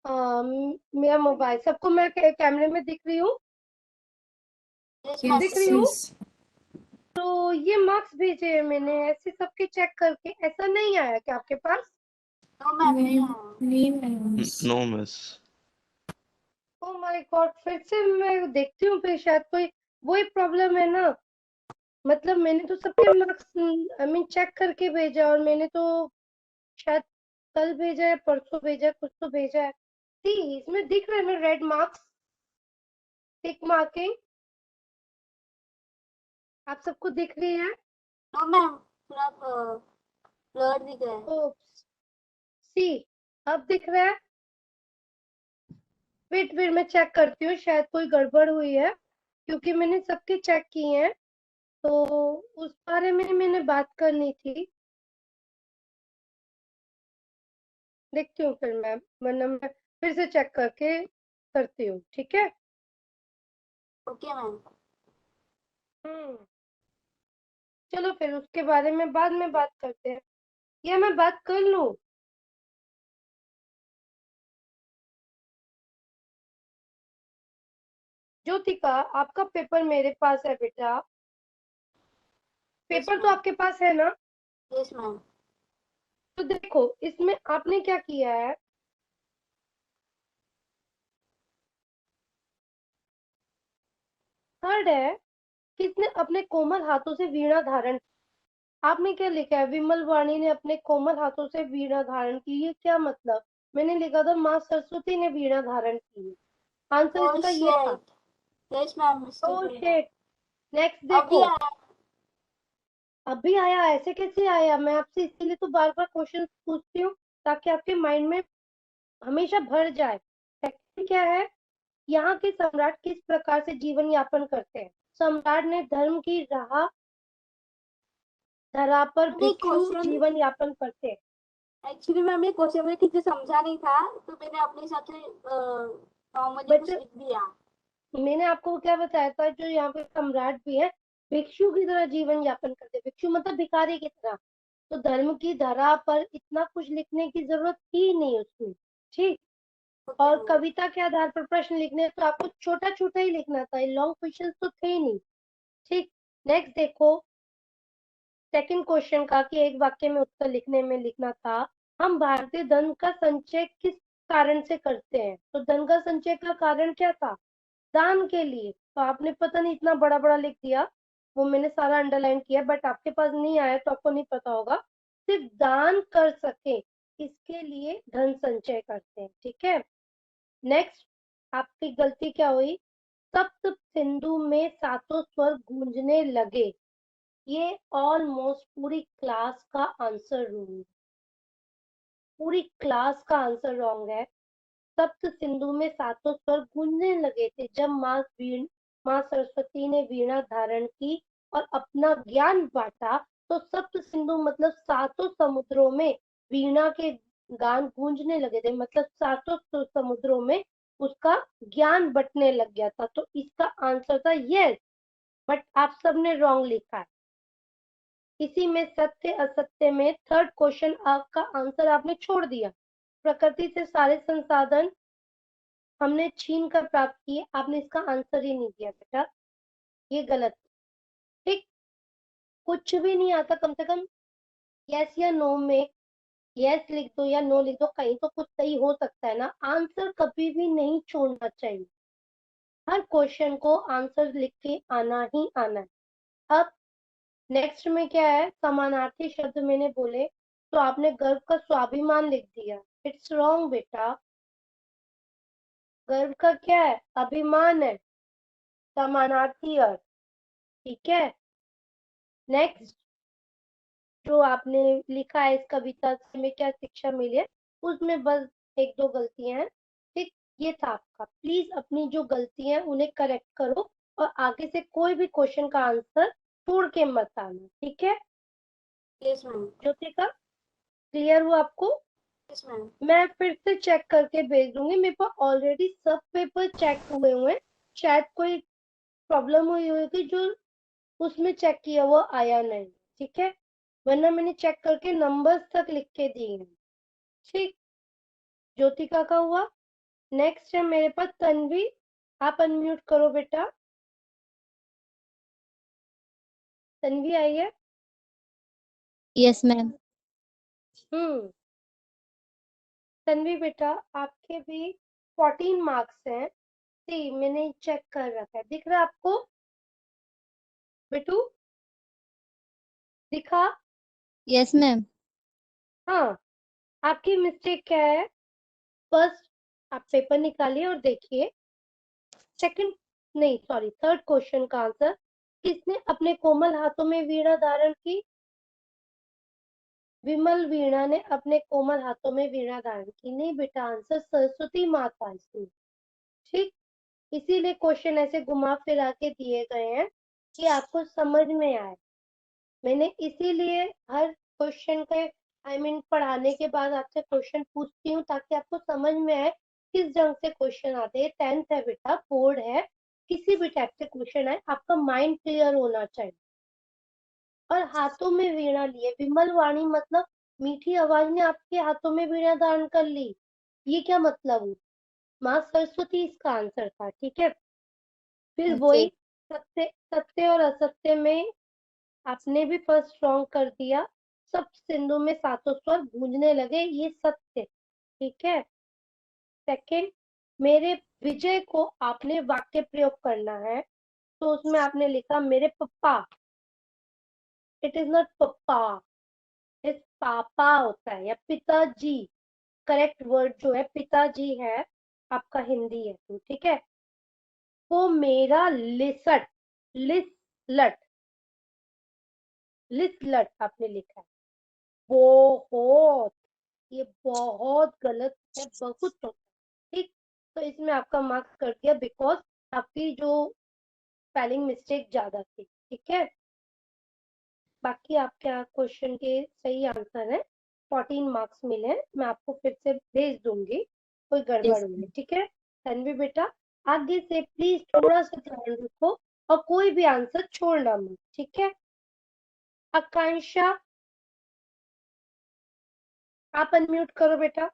मेरा मोबाइल सबको मैं कैमरे में दिख रही हूँ? दिख यस रही हूँ? यस। तो ये मार्क्स भेजे हैं मैंने ऐसे सबके चेक करके, ऐसा नहीं आया क्या आपके पास? नहीं नहीं ma'am. No miss. Oh my god, फिर से मैं देखती हूँ, फिर शायद कोई वही प्रॉब्लम है ना। मतलब मैंने तो सबके मार्क्स आई मीन चेक करके भेजा, और मैंने तो शायद कल भेजा है, परसों भेजा है, कुछ तो भेजा है। सी इसमें दिख रहा है ना रेड मार्क्स, टिक मार्किंग, आप सबको दिख रही है? नो मैम, थोड़ा ब्लर दिख रहा है। ओ सी, अब दिख रहा है? वेट वेट, मैं चेक करती हूँ, शायद कोई गड़बड़ हुई है, क्योंकि मैंने सबके चेक किए हैं, तो उस बारे में मैंने बात करनी थी। देखती हूँ फिर मैं, वरना मैं फिर से चेक करके करती हूँ, ठीक है? Okay ma'am. हम्म, चलो फिर उसके बारे में बाद में बात करते हैं, या मैं बात कर लूँ? ज्योतिका, आपका पेपर मेरे पास है बेटा, यस पेपर तो मैम। आपके पास है ना? Yes ma'am. तो देखो इसमें आपने क्या किया है, थर्ड है, किसने अपने कोमल हाथों से वीणा धारण, आपने क्या लिखा है, विमल वाणी ने अपने कोमल हाथों से वीणा धारण की, ये क्या मतलब? मैंने लिखा था माँ सरस्वती ने वीणा धारण की है, आंसर ओह इसका ये था। शिट। यस मैम, मिस्टेक ओह हो गया। शिट, नेक्स्ट अभी देखो। आया। अभी आया? ऐसे कैसे आया? मैं आपसे इसीलिए तो बार बार क्वेश्चन पूछती हूँ, ताकि आपके माइंड में हमेशा भर जाए। सेकंड क्या है, यहाँ के सम्राट किस प्रकार से जीवन यापन करते हैं? सम्राट ने धर्म की राह धरा पर मैंने भिक्षु क्वेश्चन जीवन यापन करते हैं। एक्चुअली मैम ये क्वेश्चन मैंने ठीक से समझा नहीं था, तो मैंने अपने हिसाब से नॉर्मली बट कुछ लिख दिया। मैंने आपको क्या बताया था, जो यहाँ पे सम्राट भी है, भिक्षु की तरह जीवन यापन करते हैं, भिक्षु मतलब भिखारी की तरह। तो धर्म की धरा पर इतना कुछ लिखने की जरूरत ही नहीं उसमें, ठीक। ओके और मैम। कविता के आधार पर प्रश्न लिखने हैं, तो आपको छोटा छोटा ही लिखना था, लॉन्ग क्वेश्चन तो थे ही नहीं, ठीक। नेक्स्ट देखो, सेकंड क्वेश्चन का कि एक वाक्य में उत्तर लिखने में लिखना था, हम भारतीय धन का संचय किस कारण से करते हैं? तो धन का संचय का कारण क्या था? दान के लिए। तो आपने पता नहीं इतना बड़ा बड़ा लिख दिया, वो मैंने सारा अंडरलाइन किया, बट आपके पास नहीं आया तो आपको नहीं पता होगा। सिर्फ दान कर सके इसके लिए धन संचय करते हैं, ठीक है। नेक्स्ट, आपकी गलती क्या हुई, सप्त सिंधु में सातों स्वर गूंजने लगे, ये ऑलमोस्ट पूरी क्लास का आंसर रॉन्ग, पूरी क्लास का आंसर रॉन्ग है। सप्त सिंधु में सातों स्वर गूंजने लगे थे जब माँ सरस्वती ने वीणा धारण की और अपना ज्ञान बांटा। तो सप्त सिंधु मतलब सातों समुद्रों में वीणा के गान गूंजने लगे थे, मतलब सातों समुद्रों में उसका ज्ञान बंटने लग गया था, तो इसका आंसर था यस। बट आप सबने रॉन्ग लिखा है। इसी में सत्य असत्य में थर्ड क्वेश्चन आपका आंसर आपने छोड़ दिया, प्रकृति से सारे संसाधन हमने छीन कर प्राप्त किए, आपने इसका आंसर ही नहीं दिया बेटा, ये गलत, ठीक। कुछ भी नहीं आता, कम से कम यस या नो में यस लिख दो या नो लिख दो, कहीं तो कुछ सही हो सकता है ना। आंसर कभी भी नहीं छोड़ना चाहिए, हर क्वेश्चन को आंसर लिख के आना ही आना है। अब नेक्स्ट में क्या है, समानार्थी शब्द मैंने बोले, तो आपने गर्व का स्वाभिमान लिख दिया, इट्स रॉन्ग बेटा। गर्व का क्या है, अभिमान है, समानार्थी अर्थ, ठीक है। नेक्स्ट, जो आपने लिखा है इस कविता से हमें क्या शिक्षा मिली है, उसमें बस एक दो गलतियां हैं, ठीक। ये था आपका, प्लीज अपनी जो गलतियां हैं उन्हें करेक्ट करो, और आगे से कोई भी क्वेश्चन का आंसर छोड़ के मत आना, ठीक है। Yes ma'am. ज्योतिका, क्लियर हुआ आपको? Yes ma'am. मैं फिर से चेक करके भेज दूंगी, मेरे पास ऑलरेडी सब पेपर चेक हुए हुए हैं, शायद कोई प्रॉब्लम हुई होगी जो उसमें चेक किया हुआ आया नहीं, ठीक है। वरना मैंने चेक करके नंबर्स तक लिख के दिए हैं, ठीक। ज्योतिका का हुआ? नेक्स्ट है मेरे पास तन्वी, आप अनम्यूट करो बेटा। तन्वी आई है। Yes ma'am. तन्वी बेटा, आपके भी 14 मार्क्स हैं। सी मैंने चेक कर रखा है, दिख रहा है आपको बेटू? दिखा? Yes ma'am. हाँ, आपकी मिस्टेक क्या है? फर्स्ट आप पेपर निकालिए और देखिए। सेकंड नहीं सॉरी, थर्ड क्वेश्चन का आंसर, किसने अपने कोमल हाथों में वीणा धारण की? विमल वीणा ने अपने कोमल हाथों में वीणा धारण की। नहीं बेटा, आंसर सरस्वती माता इसमें। ठीक, इसीलिए क्वेश्चन ऐसे घुमा फिरा के दिए गए हैं कि आपको समझ में आए। मैंने इसीलिए हर क्वेश्चन के पढ़ाने के बाद आपसे क्वेश्चन पूछती हूँ ताकि आपको समझ में आए किस ढंग से क्वेश्चन आते हैं। 10th है बेटा, बोर्ड है, किसी भी टाइप से क्वेश्चन आए आपका माइंड क्लियर होना चाहिए। और हाथों में वीणा लिए, विमल वाणी मतलब मीठी आवाज ने आपके हाथों में वीणा धारण कर ली, ये क्या मतलब हुआ? माँ सरस्वती इसका आंसर था। ठीक है, फिर ओके। वही सत्य सत्य और असत्य में आपने भी फर्स्ट रॉन्ग कर दिया। सब सिंधु में सातों स्वर गूंजने लगे, ये सत्य। ठीक है, सेकंड, मेरे विजय को आपने वाक्य प्रयोग करना है, तो उसमें आपने लिखा मेरे पप्पा। इट इज नॉट पप्पा, इस पापा होता है, या पिताजी। करेक्ट वर्ड जो है पिताजी है, आपका हिंदी है तो। ठीक है, वो मेरा लिसट, लिसलट, लिसलट आपने लिखा है। बहुत, ये बहुत गलत है, बहुत होता है। ठीक, तो इसमें आपका मार्क्स कर दिया बिकॉज आपकी जो स्पेलिंग मिस्टेक ज्यादा थी। ठीक है, बाकी आपके क्वेश्चन के सही आंसर है, 14 मार्क्स मिले हैं। मैं आपको फिर से भेज दूंगी, कोई गड़बड़ यस। हुई। ठीक है तन्वी बेटा, आगे से प्लीज थोड़ा सा ध्यान रखो और कोई भी आंसर छोड़ना मत। ठीक है, आकांक्षा, आप अनम्यूट करो बेटा।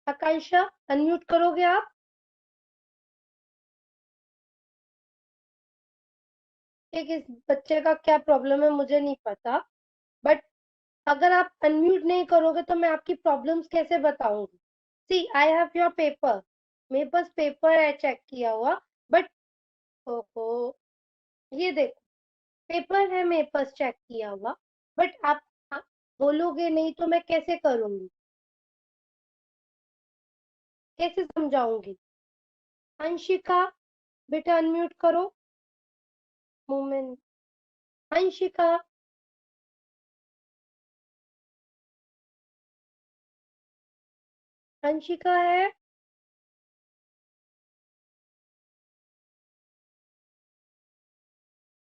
आकांक्षा, अनम्यूट करोगे आप? ठीक, इस बच्चे का क्या प्रॉब्लम है मुझे नहीं पता, बट अगर आप अनम्यूट नहीं करोगे तो मैं आपकी प्रॉब्लम्स कैसे बताऊंगी? सी आई हैव योर पेपर, मेरे पास पेपर है चेक किया हुआ, बट ओहो, ये देखो पेपर है मेरे पास चेक किया हुआ, बट आप बोलोगे नहीं तो मैं कैसे करूंगी, कैसे समझाऊंगी? अंशिका बेटा अनम्यूट करो। मोमेंट, अंशिका, अंशिका है?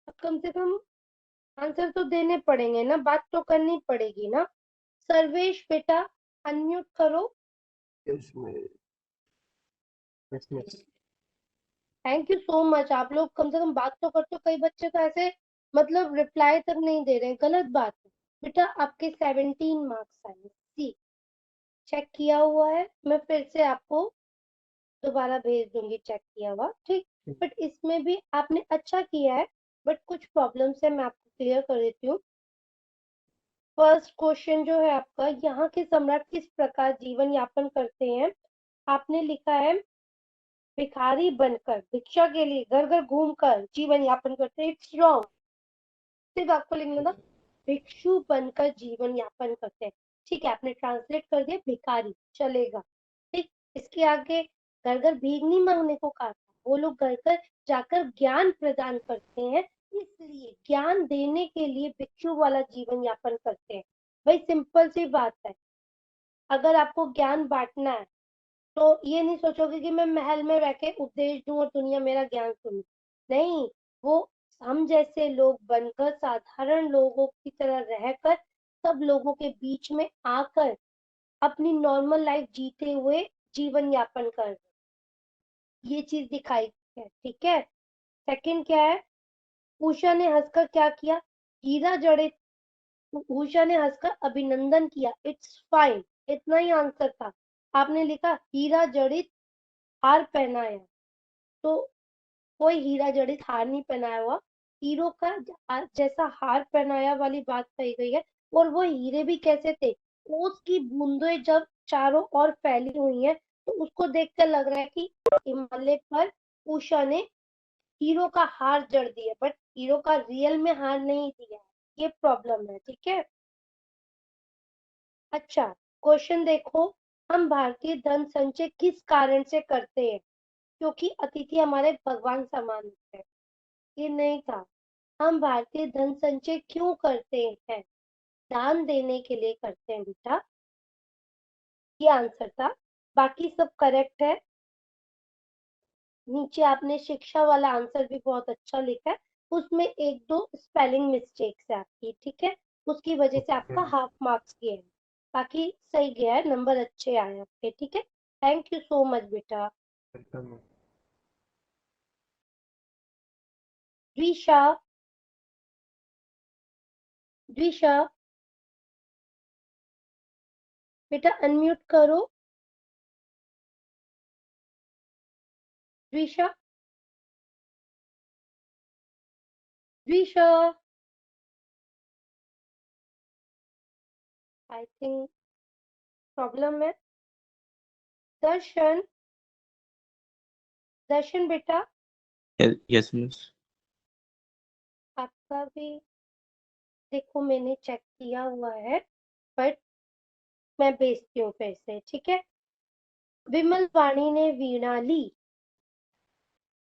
अब कम से कम आंसर तो देने पड़ेंगे ना, बात तो करनी पड़ेगी ना। सर्वेश बेटा अनम्यूट करो। Yes, ma'am. Yes, ma'am. Thank you so much, आप लोग कम से कम बात तो करते हो। कई बच्चे तो ऐसे मतलब रिप्लाई तक नहीं दे रहे हैं, गलत बात है। बेटा आपके 17 मार्क्स आए, सी चेक किया हुआ है, मैं फिर से आपको दोबारा भेज दूंगी चेक किया हुआ। ठीक, बट इसमें भी आपने अच्छा किया है, बट कुछ प्रॉब्लम्स है, मैं आपको क्लियर कर देती हूँ। फर्स्ट क्वेश्चन जो है आपका, यहाँ के सम्राट किस प्रकार जीवन यापन करते हैं? आपने लिखा है भिखारी बनकर, भिक्षा के लिए घर घर घूमकर जीवन यापन करते हैं। इट्स रॉन्ग, सिर्फ आपको लिखना था भिक्षु बनकर जीवन यापन करते हैं। ठीक है, आपने ट्रांसलेट कर दिया भिखारी, चलेगा। ठीक, इसके आगे घर घर भीख नहीं मांगने को कहा था, वो लोग घर घर जाकर ज्ञान प्रदान करते हैं, इसलिए ज्ञान देने के लिए भिक्षु वाला जीवन यापन करते हैं। भाई सिंपल सी बात है, अगर आपको ज्ञान बांटना है तो ये नहीं सोचोगे कि मैं महल में रह के उपदेश दूं और दुनिया मेरा ज्ञान सुने। नहीं, वो हम जैसे लोग बनकर, साधारण लोगों की तरह रहकर, सब लोगों के बीच में आकर अपनी नॉर्मल लाइफ जीते हुए जीवन यापन कर, ये चीज दिखाई है। ठीक है, सेकंड क्या है? उषा ने हंसकर क्या किया? हीरा जड़े, उषा ने हंसकर अभिनंदन किया, इट्स फाइन। इतना ही आंसर था। आपने लिखा हीरा जड़ित हार पहनाया, तो कोई हीरा जड़ित हार नहीं पहनाया हुआ, हीरो का जैसा हार पहनाया वाली बात कही गई है। और वो हीरे भी कैसे थे, ओस की बूंदें जब चारों ओर फैली हुई हैं तो उसको देखकर लग रहा है कि हिमालय पर उषा ने हीरो का हार जड़ दिया, बट हीरो का रियल में हार नहीं दिया है, ये प्रॉब्लम है। ठीक है, अच्छा क्वेश्चन देखो, हम भारतीय धन संचय किस कारण से करते हैं? क्योंकि अतिथि हमारे भगवान समान होते हैं। ये नहीं था। हम भारतीय धन संचय क्यों करते हैं? दान देने के लिए करते हैं बेटा, ये आंसर था। बाकी सब करेक्ट है। नीचे आपने शिक्षा वाला आंसर भी बहुत अच्छा लिखा है, उसमें एक दो स्पेलिंग मिस्टेक्स है आपकी, ठीक है, उसकी वजह से आपका हाफ मार्क्स गया है। बाकी सही गया है, नंबर अच्छे आए आपके। ठीक है, थैंक यू सो मच बेटा। वेलकम। द्विशा, द्विशा बेटा अनम्यूट करो। द्विशा, द्विशा, आई थिंक प्रॉब्लम है। दर्शन, दर्शन बेटा Yes, miss. आपका भी देखो मैंने चेक किया हुआ है, बट मैं भेजती हूँ फिर से। ठीक है, विमल वाणी ने वीणा ली,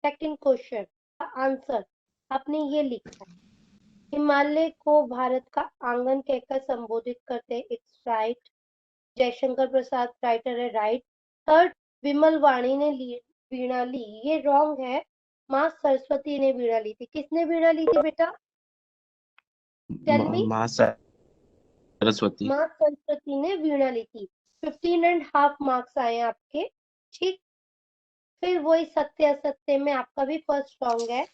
सेकंड क्वेश्चन का आंसर आपने ये लिखा है, हिमालय को भारत का आंगन कहकर संबोधित करते हैं, it's right. Jaishankar Prasad writer है, राइट। थर्ड, विमल वाणी ने वीणा ली, ये रॉन्ग है। माँ सरस्वती ने वीणा ली थी। किसने वीणा ली थी बेटा? Tell me. माँ सरस्वती। माँ सरस्वती ने वीणा ली थी। 15.5 मार्क्स आए हैं आपके। ठीक, फिर वही सत्य असत्य में आपका भी फर्स्ट रॉन्ग है।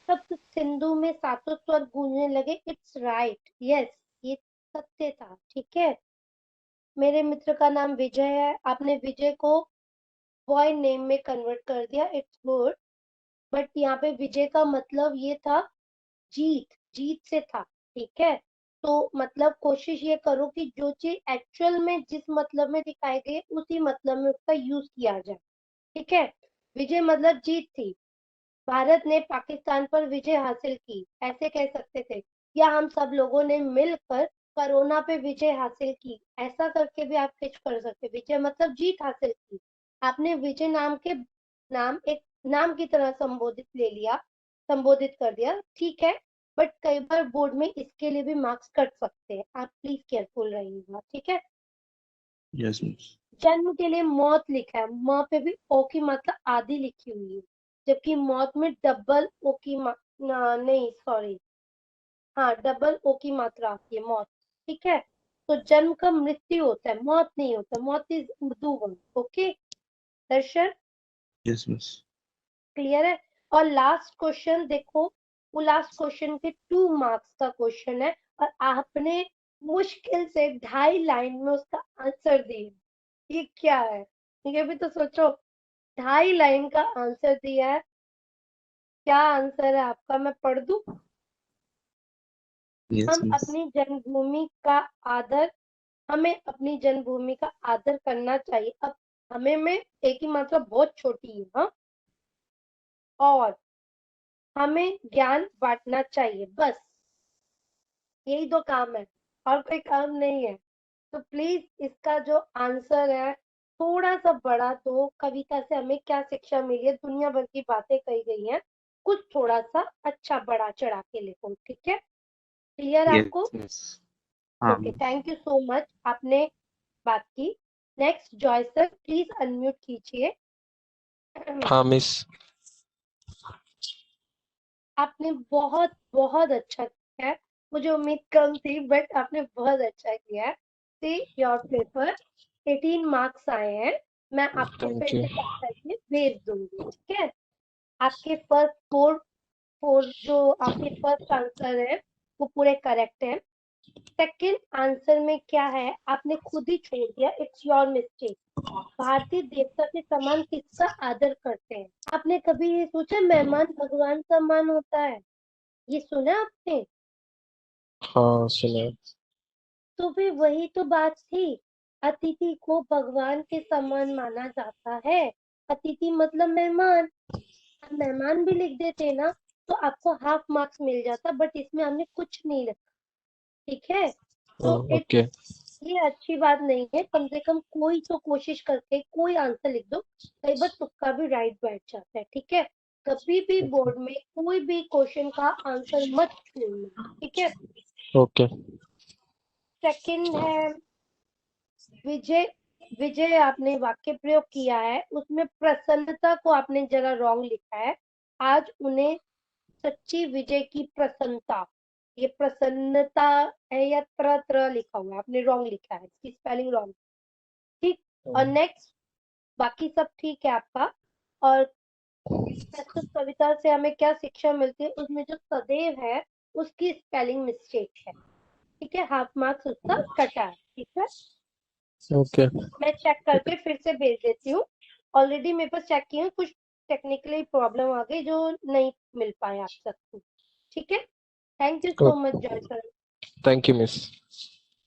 तब सिंधु में सातों स्वर गूंजने लगे, इट्स राइट, यस, ये सत्य था। ठीक है, मेरे मित्र का नाम विजय है, आपने विजय को बॉय नेम में कन्वर्ट कर दिया, इट्स गुड। बट यहाँ पे विजय का मतलब ये था जीत, जीत से था। ठीक है, तो मतलब कोशिश ये करो कि जो चीज एक्चुअल में जिस मतलब में दिखाई गई है उसी मतलब में उसका यूज किया जाए। ठीक है, विजय मतलब जीत थी। भारत ने पाकिस्तान पर विजय हासिल की, ऐसे कह सकते थे, या हम सब लोगों ने मिलकर कोरोना पे विजय हासिल की, ऐसा करके भी आप कुछ कर सकते। विजय मतलब जीत हासिल की। आपने विजय नाम एक नाम की तरह संबोधित ले लिया, संबोधित कर दिया, ठीक है, बट कई बार बोर्ड में इसके लिए भी मार्क्स कट सकते हैं, आप प्लीज केयरफुल रहिएगा। ठीक है, Yes, miss. जन्म के लिए मौत लिखा है, म पे भी ओ की मात्रा आधी लिखी हुई है, जबकि मौत में डबल ओ की नहीं सॉरी, हाँ डबल ओ की मात्रा आती है मौत। ठीक है, तो जन्म का मृत्यु होता है, मौत नहीं होता, मौत is Urdu word. Okay Darshan, Yes, miss. Clear है? और लास्ट क्वेश्चन देखो, वो लास्ट क्वेश्चन के 2 मार्क्स का क्वेश्चन है, और आपने मुश्किल से 2.5 लाइन में उसका आंसर दिया, ये क्या है? ये भी तो सोचो, 2.5 लाइन का आंसर दिया है, क्या आंसर है आपका? मैं पढ़ दूं? Yes, हम miss. अपनी जन्मभूमि का आदर, हमें अपनी जन्मभूमि का आदर करना चाहिए। अब हमें में एक ही मात्रा बहुत छोटी है, हाँ, और हमें ज्ञान बांटना चाहिए, बस यही दो काम है, और कोई काम नहीं है। तो प्लीज इसका जो आंसर है थोड़ा सा बड़ा दो। कविता से हमें क्या शिक्षा मिली है, दुनिया भर की बातें कही गई हैं, कुछ थोड़ा सा अच्छा बड़ा चढ़ा के लिखो। ठीक है, क्लियर Yes, आपको? miss. हाँ, okay, miss. Thank you so much, आपने बात की। Next Joy sir, please unmute कीजिए। हाँ मिस। आपने बहुत बहुत अच्छा किया है, मुझे उम्मीद कम थी, बट आपने बहुत अच्छा किया है। सी योर पेपर, 18 मार्क्स आए हैं, मैं आपको थैंक फिर यू। से चेक करके भेज दूंगी। ठीक है, आपके फर्स्ट फोर फोर जो आपके फर्स्ट आंसर है वो पूरे करेक्ट है। सेकंड आंसर में क्या है, आपने खुद ही छोड़ दिया, इट्स योर मिस्टेक। भारतीय देवता के समान किसका आदर करते हैं? आपने कभी ये सोचा मेहमान भगवान समान होता है? ये सुना आपने? हाँ सुना। तो फिर वही तो बात थी, अतिथि को भगवान के समान माना जाता है। अतिथि मतलब मेहमान। आप मेहमान भी लिख देते ना तो आपको हाफ मार्क्स मिल जाता, बट इसमें हमने कुछ नहीं लिखा। ठीक है, तो ओके। ये अच्छी बात नहीं है। कम से कम कोई तो कोशिश करके कोई आंसर लिख दो, कई बार तुक्का भी राइट बैठ जाता है। ठीक है, कभी भी बोर्ड में कोई भी क्वेश्चन का आंसर मत छोड़ना। ठीक है। ओके। सेकंड है विजय। विजय आपने वाक्य प्रयोग किया है, उसमें प्रसन्नता को आपने जरा रॉन्ग लिखा है। आज उन्हें सच्ची विजय की प्रसन्नता, ये प्रसन्नता है या त्र त्र लिखा हुआ है, आपने रॉन्ग लिखा है, इसकी स्पेलिंग रॉन्ग। ठीक। और नेक्स्ट, बाकी सब ठीक है आपका। और प्रस्तुत कविता से हमें क्या शिक्षा मिलती है, उसमें जो सदैव है उसकी स्पेलिंग मिस्टेक है। ठीक है, हाफ मार्क्स उसका कटा है। ठीक है, ओके। मैं चेक करके फिर से भेज देती हूँ। ऑलरेडी मेरे पास चेक किए हैं, कुछ टेक्निकली प्रॉब्लम आ गई जो नहीं मिल पाए आप सबको। ठीक है, thank you so much Joy sir. Thank you miss.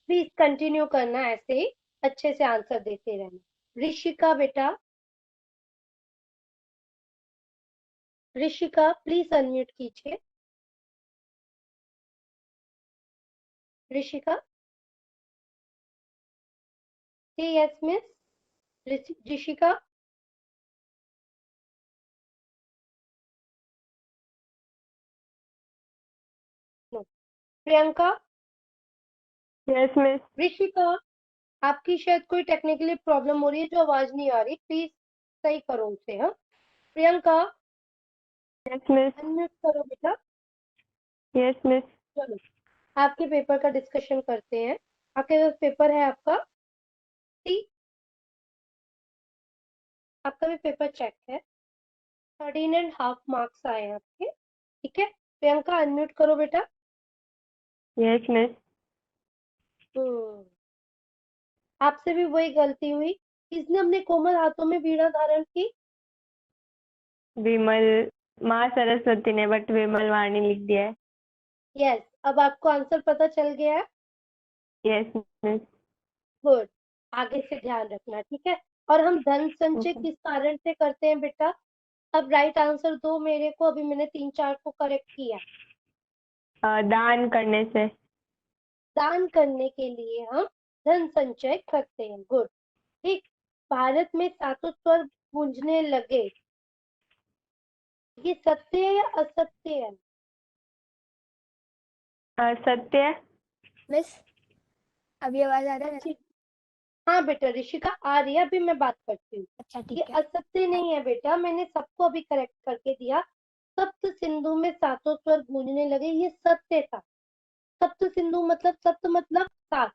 Please continue करना, ऐसे ही अच्छे से आंसर देते रहना। ऋषिका बेटा, ऋषिका प्लीज अनम्यूट कीजिए। Rishika, yes miss. Rishika, no. Priyanka, yes miss. Rishika, आपकी शायद कोई टेक्निकली प्रॉब्लम हो रही है जो आवाज नहीं आ रही, प्लीज सही करो उसे। हाँ प्रियंका, यस मिस। अनम्यूट करो बेटा। Yes miss. चलो आपके पेपर का डिस्कशन करते हैं। आपके पास पेपर है आपका, ठीक, आपका भी पेपर चेक है। 13.5 मार्क्स आए हैं आपके। ठीक है, प्रियंका अनम्यूट करो बेटा। Yes miss. हम्म, आपसे भी वही गलती हुई। किसने अपने कोमल हाथों में वीणा धारण की? विमल, माँ सरस्वती ने, बट विमल वाणी लिख दिया है। यस, अब आपको आंसर पता चल गया है। Yes miss. गुड, आगे से ध्यान रखना। ठीक है, और हम धन संचय किस कारण से करते हैं बेटा? अब राइट आंसर दो मेरे को, अभी मैंने 3-4 को करेक्ट किया। दान करने से। दान करने के लिए हम धन संचय करते हैं। गुड। ठीक, भारत में सातों स्वर गूंजने लगे, ये सत्य है या असत्य है? सत्य। मिस, अभी आवाज आ रहा है? ठीक, हाँ बेटा ऋषिका आ रही है, अभी मैं बात करती हूँ। अच्छा ये ठीक है। असत्य नहीं है बेटा, मैंने सबको अभी करेक्ट करके दिया। सप्त सिंधु में सातों स्वर गूंजने लगे, ये सत्य था। सप्त सिंधु मतलब, सप्त मतलब सात,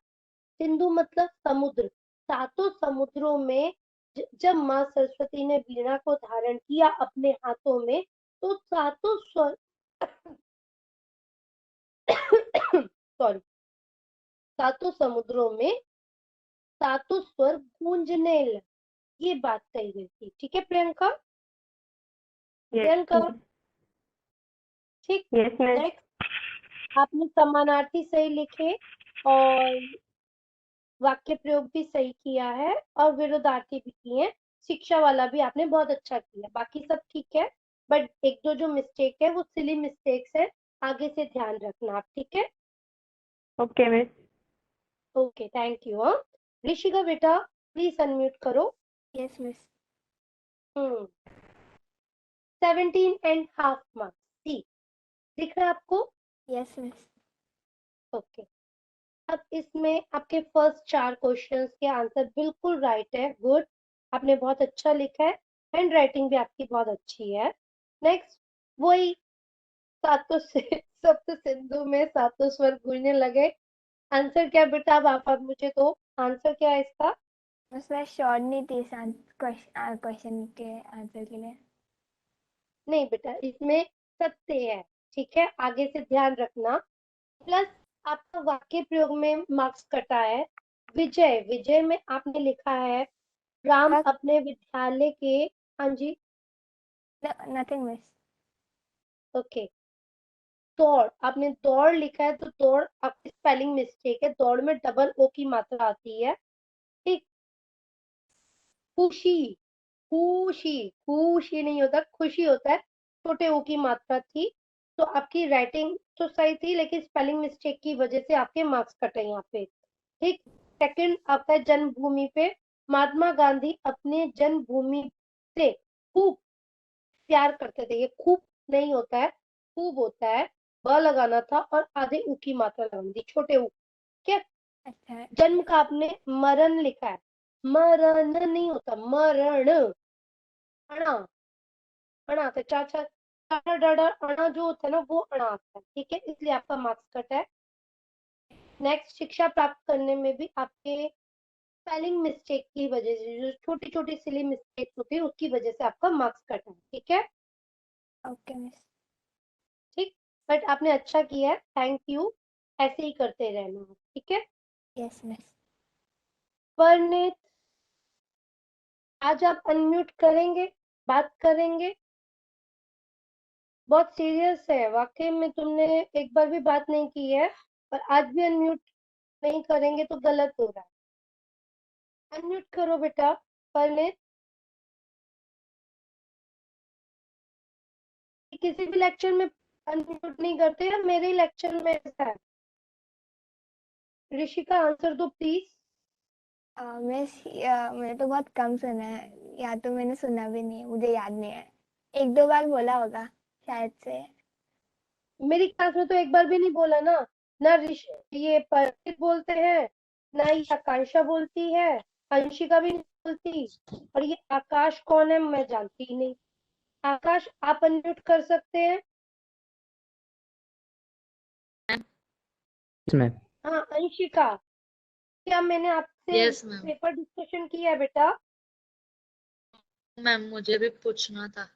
सिंधु मतलब समुद्र। सातों समुद्रों में जब माँ सरस्वती ने वीणा को धारण किया अपने हाथों में, तो सातों स्वर सॉरी, सातों समुद्रों में सातों स्वर गूंजने लगे, ये बात कही गई थी। ठीक है प्रियंका, प्रियंका, ठीक। Yes miss. नेक्स्ट, आपने समानार्थी सही लिखे और वाक्य प्रयोग भी सही किया है और विरोधार्थी भी किए हैं। शिक्षा वाला भी आपने बहुत अच्छा किया, बाकी सब ठीक है, बट एक दो जो मिस्टेक है वो सिली मिस्टेक्स है, आगे से ध्यान रखना आप। ठीक है, okay miss. Okay thank you. हाँ ऋषिका बेटा प्लीज अनम्यूट करो। Yes miss. 17.5 मार्क्स, सी दिख रहा है आपको? Yes miss. ओके, अब इसमें आपके फर्स्ट 4 क्वेश्चंस के आंसर बिल्कुल राइट है। गुड, आपने बहुत अच्छा लिखा है, हैंड राइटिंग भी आपकी बहुत अच्छी है। नेक्स्ट, वही सातों से सप्त सिंधु में सातों स्वर गूंजने लगे, आंसर क्या बेटा? अब मुझे दो, आंसर क्या है इसका? बस मैं श्योर नहीं थी इस क्वेश्चन के आंसर के लिए। नहीं बेटा, इसमें सत्य है। ठीक है, आगे से ध्यान रखना। प्लस आपका वाक्य प्रयोग में मार्क्स कटा है। विजय, विजय में आपने लिखा है राम हाँ। अपने विद्यालय के, हाँ जी, नथिंग मिस। ओके। दौड़, आपने दौड़ लिखा है तो दौड़ आपकी स्पेलिंग मिस्टेक है, दौड़ में डबल ओ की मात्रा आती है। ठीक। खुशी, खुशी, खुशी नहीं होता, खुशी होता है, छोटे ओ की मात्रा थी। तो आपकी राइटिंग तो सही थी लेकिन स्पेलिंग मिस्टेक की वजह से आपके मार्क्स कटे यहाँ पे। ठीक। सेकंड आपका जन्मभूमि पे, महात्मा गांधी अपने जन्मभूमि से खूब प्यार करते थे, ये खूब नहीं होता है, खूब होता है, ब लगाना था और आधे ऊ की मात्रा लगानी थी, छोटे ऊ। क्या? अच्छा। जन्म का आपने मरण लिखा है, मरण नहीं होता, मरण, अणा, अणा तो चाचा चाचा डाडा अणा जो होता है ना वो अणा आता है। ठीक है, इसलिए आपका मार्क्स कट है। नेक्स्ट, शिक्षा प्राप्त करने में भी आपके स्पेलिंग मिस्टेक की वजह से, जो छोटी छोटी सिली मिस्टेक होती है उसकी वजह से आपका मार्क्स कट है। ठीक है, ओके मिस। ठीक। बट आपने अच्छा किया है, थैंक यू, ऐसे ही करते रहना। ठीक है। Yes miss. परनीत, आज आप अनम्यूट करेंगे, बात करेंगे? बहुत सीरियस है, वाकई में तुमने एक बार भी बात नहीं की है और आज भी अनम्यूट नहीं करेंगे तो गलत हो रहा है। अनम्यूट करो बेटा। परनीत, किसी भी लेक्चर में अनम्यूट नहीं करते हैं, मेरे लेक्चर में ऐसा है। ऋषिका आंसर दो प्लीज। मिस मैंने तो बहुत कम सुना है, या तो मैंने सुना भी नहीं है, मुझे याद नहीं है। एक दो बार बोला होगा शायद से। मेरी क्लास में तो एक बार भी नहीं बोला ना, ना ये परनीत बोलते हैं, ना ये आकांक्षा बोलती है, अंशिका भी नहीं बोलती, और ये आकाश कौन है मैं जानती ही नहीं। आकाश, आप अनम्यूट कर सकते हैं? मैम। हाँ अंशिका, क्या मैंने आपसे यस मैम। पेपर डिस्कशन किया है बेटा? मैम मुझे भी पूछना था।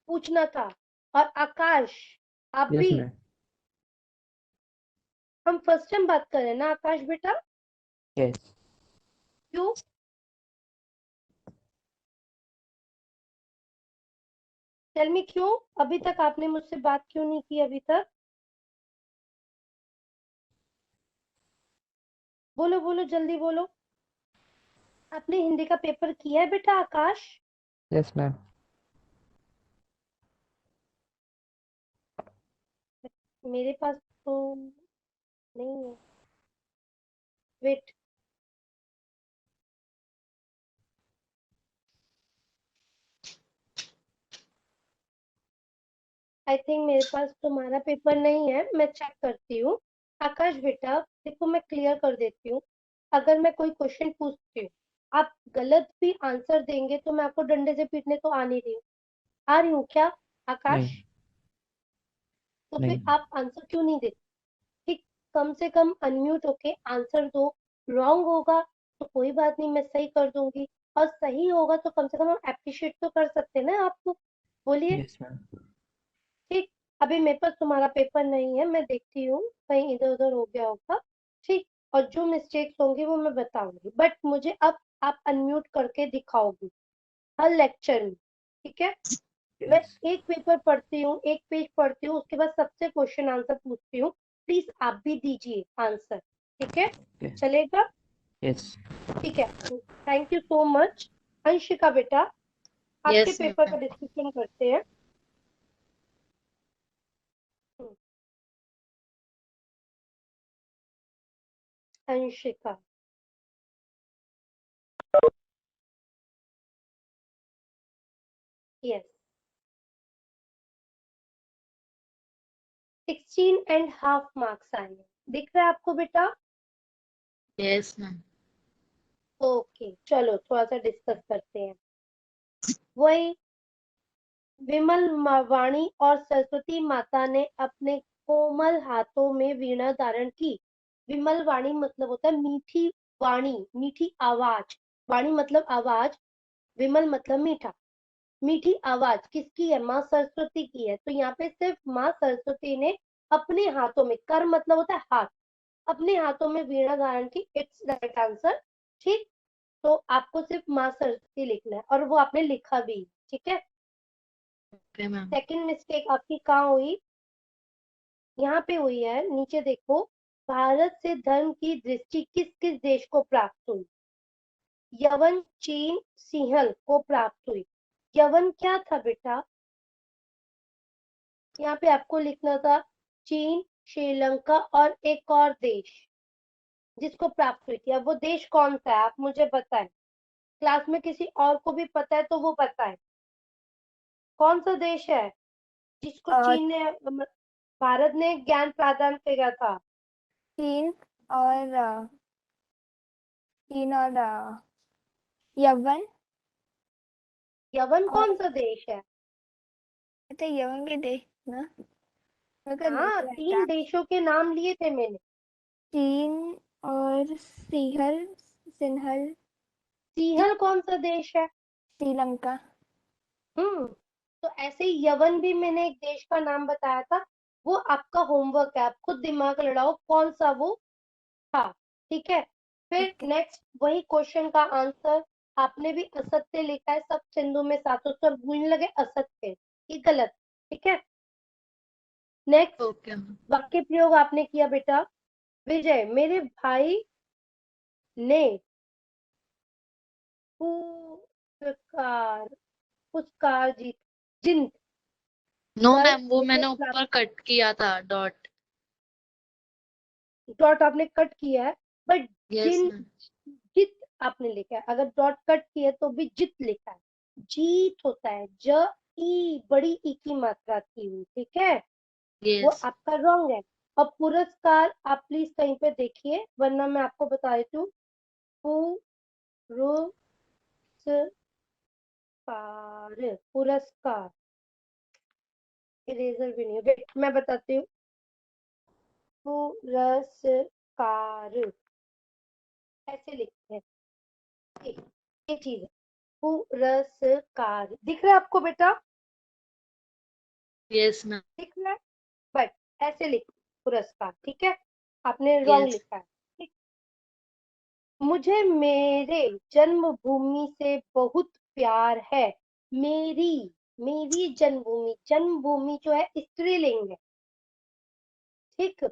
पूछना था। और आकाश, आप यस भी? मैम। हम फर्स्ट टाइम बात कर रहे हैं ना आकाश बेटा? यस। क्यों? टेल मी क्यों? अभी तक आपने मुझसे बात क्यों नहीं की अभी तक? बोलो बोलो, जल्दी बोलो। आपने हिंदी का पेपर किया है बेटा आकाश? Yes ma'am. मेरे पास तो नहीं है, वेट। आई थिंक मेरे पास तुम्हारा पेपर नहीं है, मैं चेक करती हूँ। आकाश बेटा देखो, मैं क्लियर कर देती हूँ, अगर मैं कोई क्वेश्चन पूछती हूँ, आप गलत भी आंसर देंगे तो मैं आपको डंडे से पीटने तो आ नहीं रही हूँ, आ रही हूँ क्या आकाश? नहीं। तो फिर नहीं। आप आंसर क्यों नहीं देते? ठीक, कम से कम अनम्यूट होके आंसर दो। रॉन्ग होगा तो कोई बात नहीं, मैं सही कर दूंगी, और सही होगा तो कम से कम हम अप्रिशिएट तो कर सकते हैं ना आपको। बोलिए। Yes ma'am. ठीक। अभी मेरे पास तुम्हारा पेपर नहीं है, मैं देखती हूँ कहीं इधर उधर हो गया होगा। ठीक। और जो मिस्टेक्स होंगी वो मैं बताऊंगी, बट मुझे अब आप अनम्यूट करके दिखाओगी हर लेक्चर में। ठीक है, मैं यस। एक पेपर पढ़ती हूँ, एक पेज पढ़ती हूँ, उसके बाद सबसे क्वेश्चन आंसर पूछती हूँ, प्लीज आप भी दीजिए आंसर। ठीक है, चलेगा? यस। ठीक है, thank you so much. Anshika बेटा, आपके यस पेपर का मैम। डिस्कशन करते हैं। अंशिका, यस, 16.5 मार्क्स आए हैं, दिख रहा है आपको बेटा? Yes ma'am. ओके, चलो थोड़ा सा डिस्कस करते हैं। वही विमल वाणी और सरस्वती माता ने अपने कोमल हाथों में वीणा धारण की। विमल वाणी मतलब होता है मीठी वाणी, मीठी आवाज। वाणी मतलब आवाज, विमल मतलब मीठा। मीठी आवाज किसकी है? माँ सरस्वती की है, तो यहाँ पे सिर्फ माँ सरस्वती ने अपने हाथों में, कर मतलब होता है हाथ, अपने हाथों में वीणा धारण की, इट्स राइट आंसर। ठीक, तो आपको सिर्फ माँ सरस्वती लिखना है और वो आपने लिखा भी, ठीक है। Okay ma'am. सेकंड मिस्टेक आपकी कहाँ हुई, यहाँ पे हुई है, नीचे देखो, भारत से धर्म की दृष्टि किस किस देश को प्राप्त हुई। यवन, चीन, सिंहल को प्राप्त हुई। यवन क्या था बेटा, यहाँ पे आपको लिखना था चीन, श्रीलंका और एक और देश जिसको प्राप्त हुई थी। अब वो देश कौन सा है आप मुझे बताएं, क्लास में किसी और को भी पता है तो वो बताएं, कौन सा देश है जिसको चीन ने भारत ने ज्ञान प्रदान किया था। चीन और यवन। यवन कौन सा देश है। तो यवन के देश ना, मेरे को हाँ, नहीं लगता। 3 देशों के नाम लिए थे मैंने। चीन और सिंहल सिंहल कौन सा देश है। श्रीलंका। तो ऐसे ही यवन भी मैंने एक देश का नाम बताया था, वो आपका होमवर्क है, आप खुद दिमाग लड़ाओ कौन सा वो था, ठीक है। फिर नेक्स्ट वही क्वेश्चन का आंसर, आपने भी असत्य लिखा है, सब सिंधु में सातों, सब भूलने लगे असत्य, ये गलत, ठीक है। Next okay ma'am. वाक्य प्रयोग आपने किया बेटा, विजय मेरे भाई ने पुरस्कार पुरस्कार जीत नो कर मैम, वो मुझे मैंने ऊपर कट किया था डॉट। डॉट आपने कट किया है, बट यस मैम। जित आपने लिखा है, अगर डॉट कट किया तो भी जित लिखा है, जीत होता है ज ई, बड़ी ई की मात्रा की हुई, ठीक है, वो यस। आपका रॉन्ग है। और पुरस्कार आप प्लीज कहीं पे देखिए, वरना मैं आपको बता देती हूँ, पुरस्कार, इरेजर भी नहीं है, वेट मैं बताती हूँ, पुरस्कार ऐसे लिखते हैं, ये चीज है, पुरस्कार दिख रहा है आपको बेटा, यस मैम। दिख रहा है, बट ऐसे लिख पुरस्कार, ठीक है, आपने रॉन्ग यस। लिखा है, ठीक। मुझे मेरे जन्मभूमि से बहुत प्यार है, मेरी मेरी जन्मभूमि, जन्मभूमि जो है स्त्रीलिंग है, ठीक,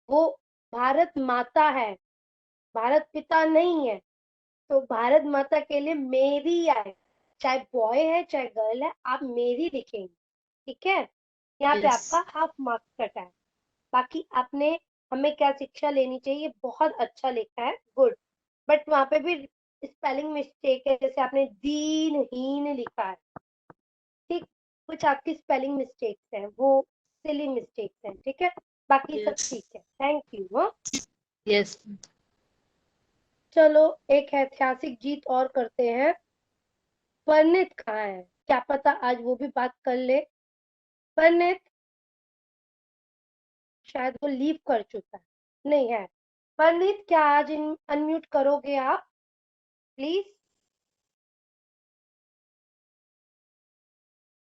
वो भारत माता है, भारत पिता नहीं है, तो भारत माता के लिए मेरी आए, चाहे बॉय है चाहे गर्ल है, आप मेरी लिखेंगे, ठीक है। यहाँ पे यस। आपका हाफ मार्क्स कटा है। बाकी आपने हमें क्या शिक्षा लेनी चाहिए, बहुत अच्छा लिखा है, गुड, बट वहां पे भी स्पेलिंग मिस्टेक है, जैसे आपने दीनहीन लिखा है, ठीक, कुछ आपकी स्पेलिंग मिस्टेक्स हैं, वो सिली मिस्टेक्स हैं, ठीक है, बाकी सब यस। ठीक है, थैंक यू। यस। चलो एक ऐतिहासिक जीत और करते हैं, परनीत कहाँ है, क्या पता आज वो भी बात कर ले। परनीत शायद वो लीव कर चुका है, नहीं है। परनीत क्या आज अनम्यूट करोगे आप प्लीज,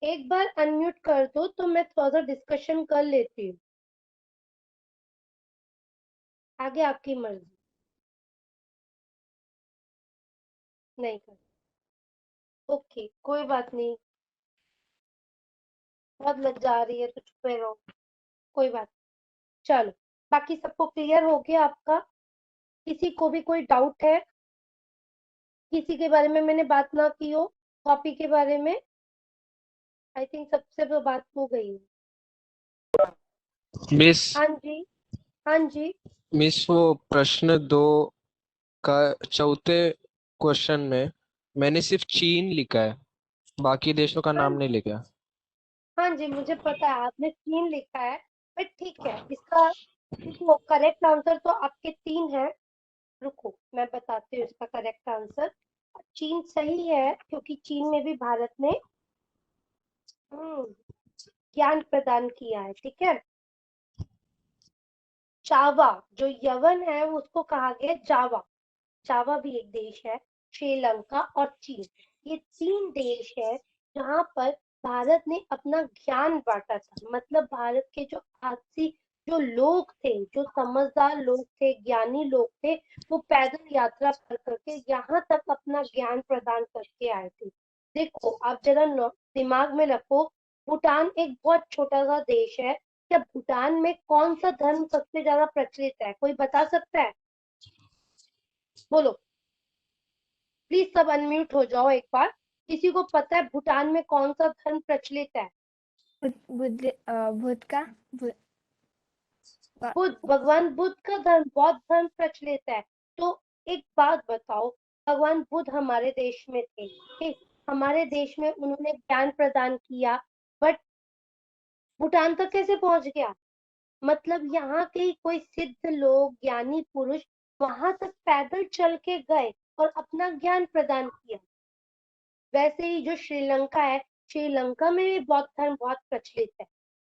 एक बार अनम्यूट कर दो तो मैं थोड़ा सा डिस्कशन कर लेती हूँ, आगे आपकी मर्जी। नहीं कर, ओके कोई बात नहीं, बहुत लज्जा आ रही है तो चुप रहो, कोई बात, चलो बाकी सबको क्लियर हो गया आपका, किसी को भी कोई डाउट है, किसी के बारे में मैंने बात ना की हो, कॉपी के बारे में, आई थिंक सबसे तो बात हो गई है। मिस हाँ जी, हाँ जी, मिस वो प्रश्न 2 का चौथे क्वेश्चन में मैंने सिर्फ चीन लिखा है, बाकी देशों का हाँ नाम नहीं लिखा। हाँ जी, मुझे पता है आपने 3 लिखा है, बट ठीक है, इसका देखो करेक्ट आंसर तो आपके 3 है, रुको मैं बताती हूँ इसका करेक्ट आंसर। चीन सही है, क्योंकि चीन में भी भारत ने ज्ञान प्रदान किया है, ठीक है। जावा, जो यवन है उसको कहा गया जावा, जावा भी एक देश है, श्रीलंका और चीन, ये 3 देश है जहाँ पर भारत ने अपना ज्ञान बांटा था, मतलब भारत के जो आसी जो लोग थे, जो समझदार लोग थे, ज्ञानी लोग थे, वो पैदल यात्रा कर करके यहाँ तक अपना ज्ञान प्रदान करके आए थे। देखो आप जरा दिमाग में रखो, भूटान एक बहुत छोटा सा देश है, क्या भूटान में कौन सा धर्म सबसे ज्यादा प्रचलित है, कोई बता सकता है? बोलो प्लीज, सब अनम्यूट हो जाओ एक बार। किसी को पता है भूटान में कौन सा धर्म प्रचलित है? बुद्ध का बुद्ध, भगवान बुद्ध का धर्म, बौद्ध धर्म प्रचलित है। तो एक बात बताओ, भगवान बुद्ध हमारे देश में थे, ठीक, हमारे देश में उन्होंने ज्ञान प्रदान किया, बट भूटान तक कैसे पहुंच गया? मतलब यहाँ के कोई सिद्ध लोग, ज्ञानी पुरुष वहां तक पैदल चल के गए और अपना ज्ञान प्रदान किया। वैसे ही जो श्रीलंका है, श्रीलंका में भी बौद्ध धर्म बहुत प्रचलित है,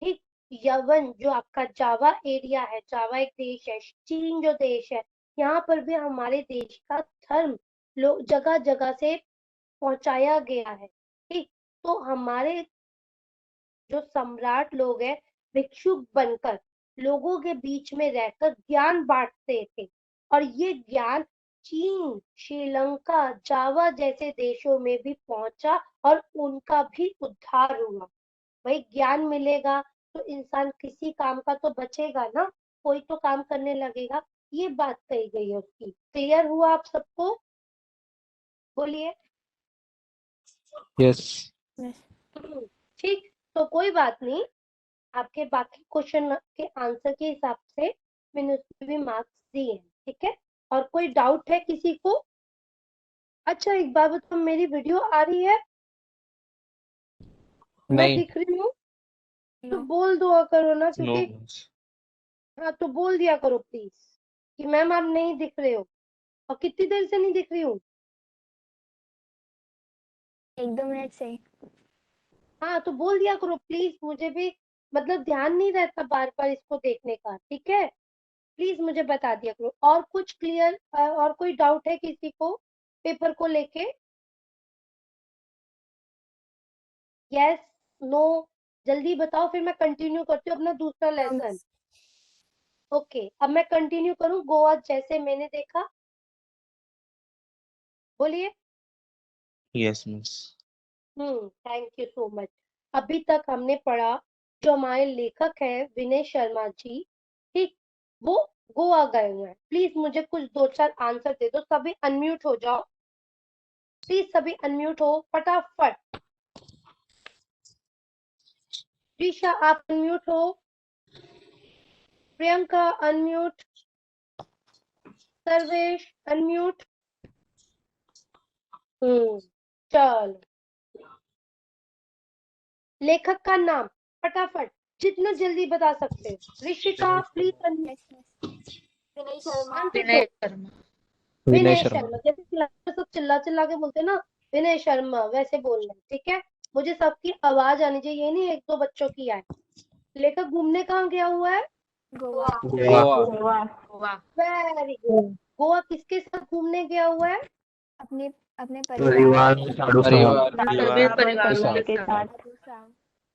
ठीक। यवन जो आपका जावा एरिया है, जावा एक देश है, चीन जो देश है, यहाँ पर भी हमारे देश का धर्म लोग जगह जगह से पहुंचाया गया है, ठीक। तो हमारे जो सम्राट लोग हैं, भिक्षुक बनकर लोगों के बीच में रहकर ज्ञान बांटते थे, और ये ज्ञान चीन, श्रीलंका, जावा जैसे देशों में भी पहुंचा और उनका भी उद्धार हुआ। भाई ज्ञान मिलेगा तो इंसान किसी काम का तो बचेगा ना, कोई तो काम करने लगेगा, ये बात कही गई है उसकी। क्लियर हुआ आप सबको? बोलिए। यस। ठीक, तो कोई बात नहीं, आपके बाकी क्वेश्चन के आंसर के हिसाब से मैंने उसमें भी मार्क्स दिए हैं, ठीक है। और कोई डाउट है किसी को? अच्छा एक बात बताओ, मेरी वीडियो आ रही है? मैं नहीं। दिख रही हूँ? तो No. बोल दो करो ना, No. क्योंकि हाँ तो बोल दिया करो प्लीज कि मैम आप नहीं दिख रहे हो। और कितनी देर से नहीं दिख रही हूँ? 1-2 मिनट से। हाँ तो बोल दिया करो प्लीज, मुझे भी मतलब ध्यान नहीं रहता बार बार इसको देखने का, ठीक है। प्लीज मुझे बता दिया करो। और कुछ क्लियर, और कोई डाउट है किसी को पेपर को लेके? यस, नो, जल्दी बताओ, फिर मैं कंटिन्यू करती हूँ अपना दूसरा लेसन। ओके, अब मैं कंटिन्यू करूँ गोवा जैसे मैंने देखा? बोलिए। Yes, miss. Thank you so much. अभी तक हमने पढ़ा, जो हमारे लेखक है विनय शर्मा जी, ठीक, वो गोवा गए हुए हैं। प्लीज मुझे कुछ 2-4 आंसर दे दो, सभी अनम्यूट हो जाओ प्लीज, सभी अनम्यूट हो फटाफट। प्रीशा आप अनम्यूट हो, प्रियंका अनम्यूट, सर्वेश अनम्यूट। चलो, लेखक का नाम फटाफट जितना जल्दी बता सकते हो। Rishika please unmute. Vinay Sharma. Answer Vinay दो। शर्मा। विनय विनय शर्मा। शर्मा, जैसे सब चिल्ला चिल्ला के बोलते हैं ना विनय शर्मा, वैसे बोलना है, ठीक है। मुझे सबकी आवाज आनी चाहिए, ये नहीं 1-2 बच्चों की आए। लेखक घूमने कहाँ गया हुआ है? गोवा। गोवा। वाह। Very good. गोवा किसके साथ घूमने गया हुआ है? अपने अपने परिवार में साधु परिवार सभी परिवार साथ। के साथ।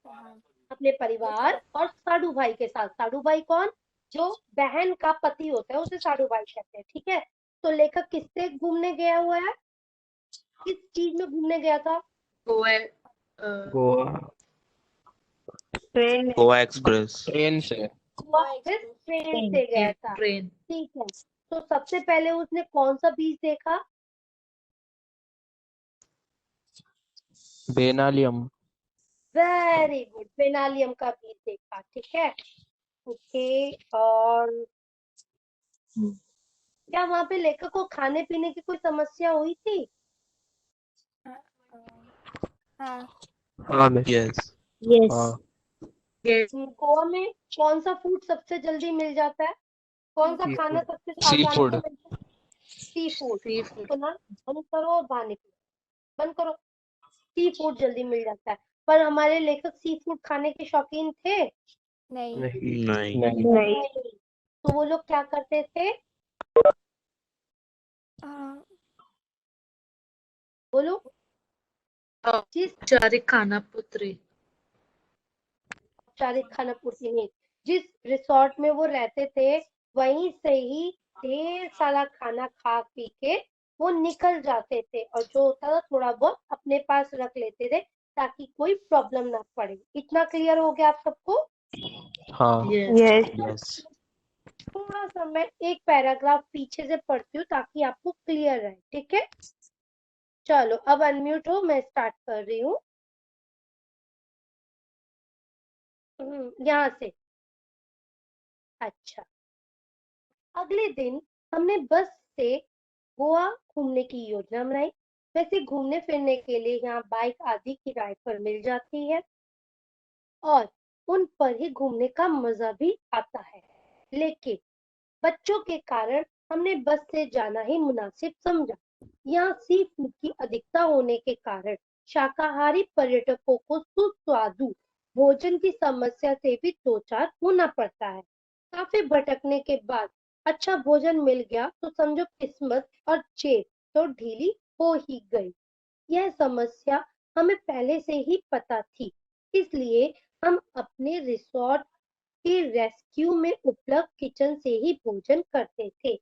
हाँ। अपने परिवार और साडू भाई के साथ। साडू भाई कौन? जो बहन का पति होता है उसे साडू भाई कहते हैं, ठीक है। तो लेखक किससे घूमने गया हुआ है? किस चीज में घूमने गया था? Goa Goa train Goa Express. Train से। गोवा ट्रेन से गया था, ट्रेन। ठीक है। तो सबसे पहले उसने कौन सा बीच देखा? बेनालियम। वेरी गुड, बेनालियम का बीच देखा, ठीक है। ओके, और क्या वहां पे लेखक को खाने पीने की कोई समस्या हुई थी? हाँ। हाँ मिस। Yes. यस हाँ। गोवा में कौन सा फूड सबसे जल्दी मिल जाता है? कौन सा खाना सबसे सी आसानी फूड। से मिलता है? Sea food. Sea food. तो ना बंद करो और बाहर निकलो, बंद करो। सी फूड जल्दी मिल जाता है। पर हमारे लेखक सी फूड खाने के शौकीन थे? नहीं। नहीं। नहीं. नहीं। तो वो लोग क्या करते थे? हाँ, बोलो। जिस औपचारिक खाना पुत्री। औपचारिक खाना पूर्ति नहीं, जिस रिसोर्ट में वो रहते थे वहीं से ही ढेर सारा खाना खा पी के वो निकल जाते थे, और जो होता था थोड़ा बहुत अपने पास रख लेते थे ताकि कोई प्रॉब्लम ना पड़े। इतना क्लियर हो गया आप सबको? हाँ यस। Yes. Yes. थोड़ा सा मैं एक पैराग्राफ पीछे से पढ़ती हूँ ताकि आपको क्लियर रहे, ठीक है? चलो अब अनम्यूट हो, मैं स्टार्ट कर रही हूँ। यहाँ से। अच्छा, अगले दिन हमने बस से गोवा घूमने की योजना बनाई। वैसे घूमने फिरने के लिए यहाँ बाइक आदि किराए पर मिल जाती है और उन पर ही घूमने का मजा भी आता है, लेकिन बच्चों के कारण हमने बस से जाना ही मुनासिब समझा। यहाँ सी फूड की अधिकता होने के कारण शाकाहारी पर्यटकों को सुस्वादु भोजन की समस्या से भी दो चार होना पड़ता है। काफी भटकने के बाद अच्छा भोजन मिल गया तो समझो किस्मत और जेब तो ढीली हो ही गई। यह समस्या हमें पहले से ही पता थी, इसलिए हम अपने रिसोर्ट के रेस्क्यू में उपलब्ध किचन से ही भोजन करते थे।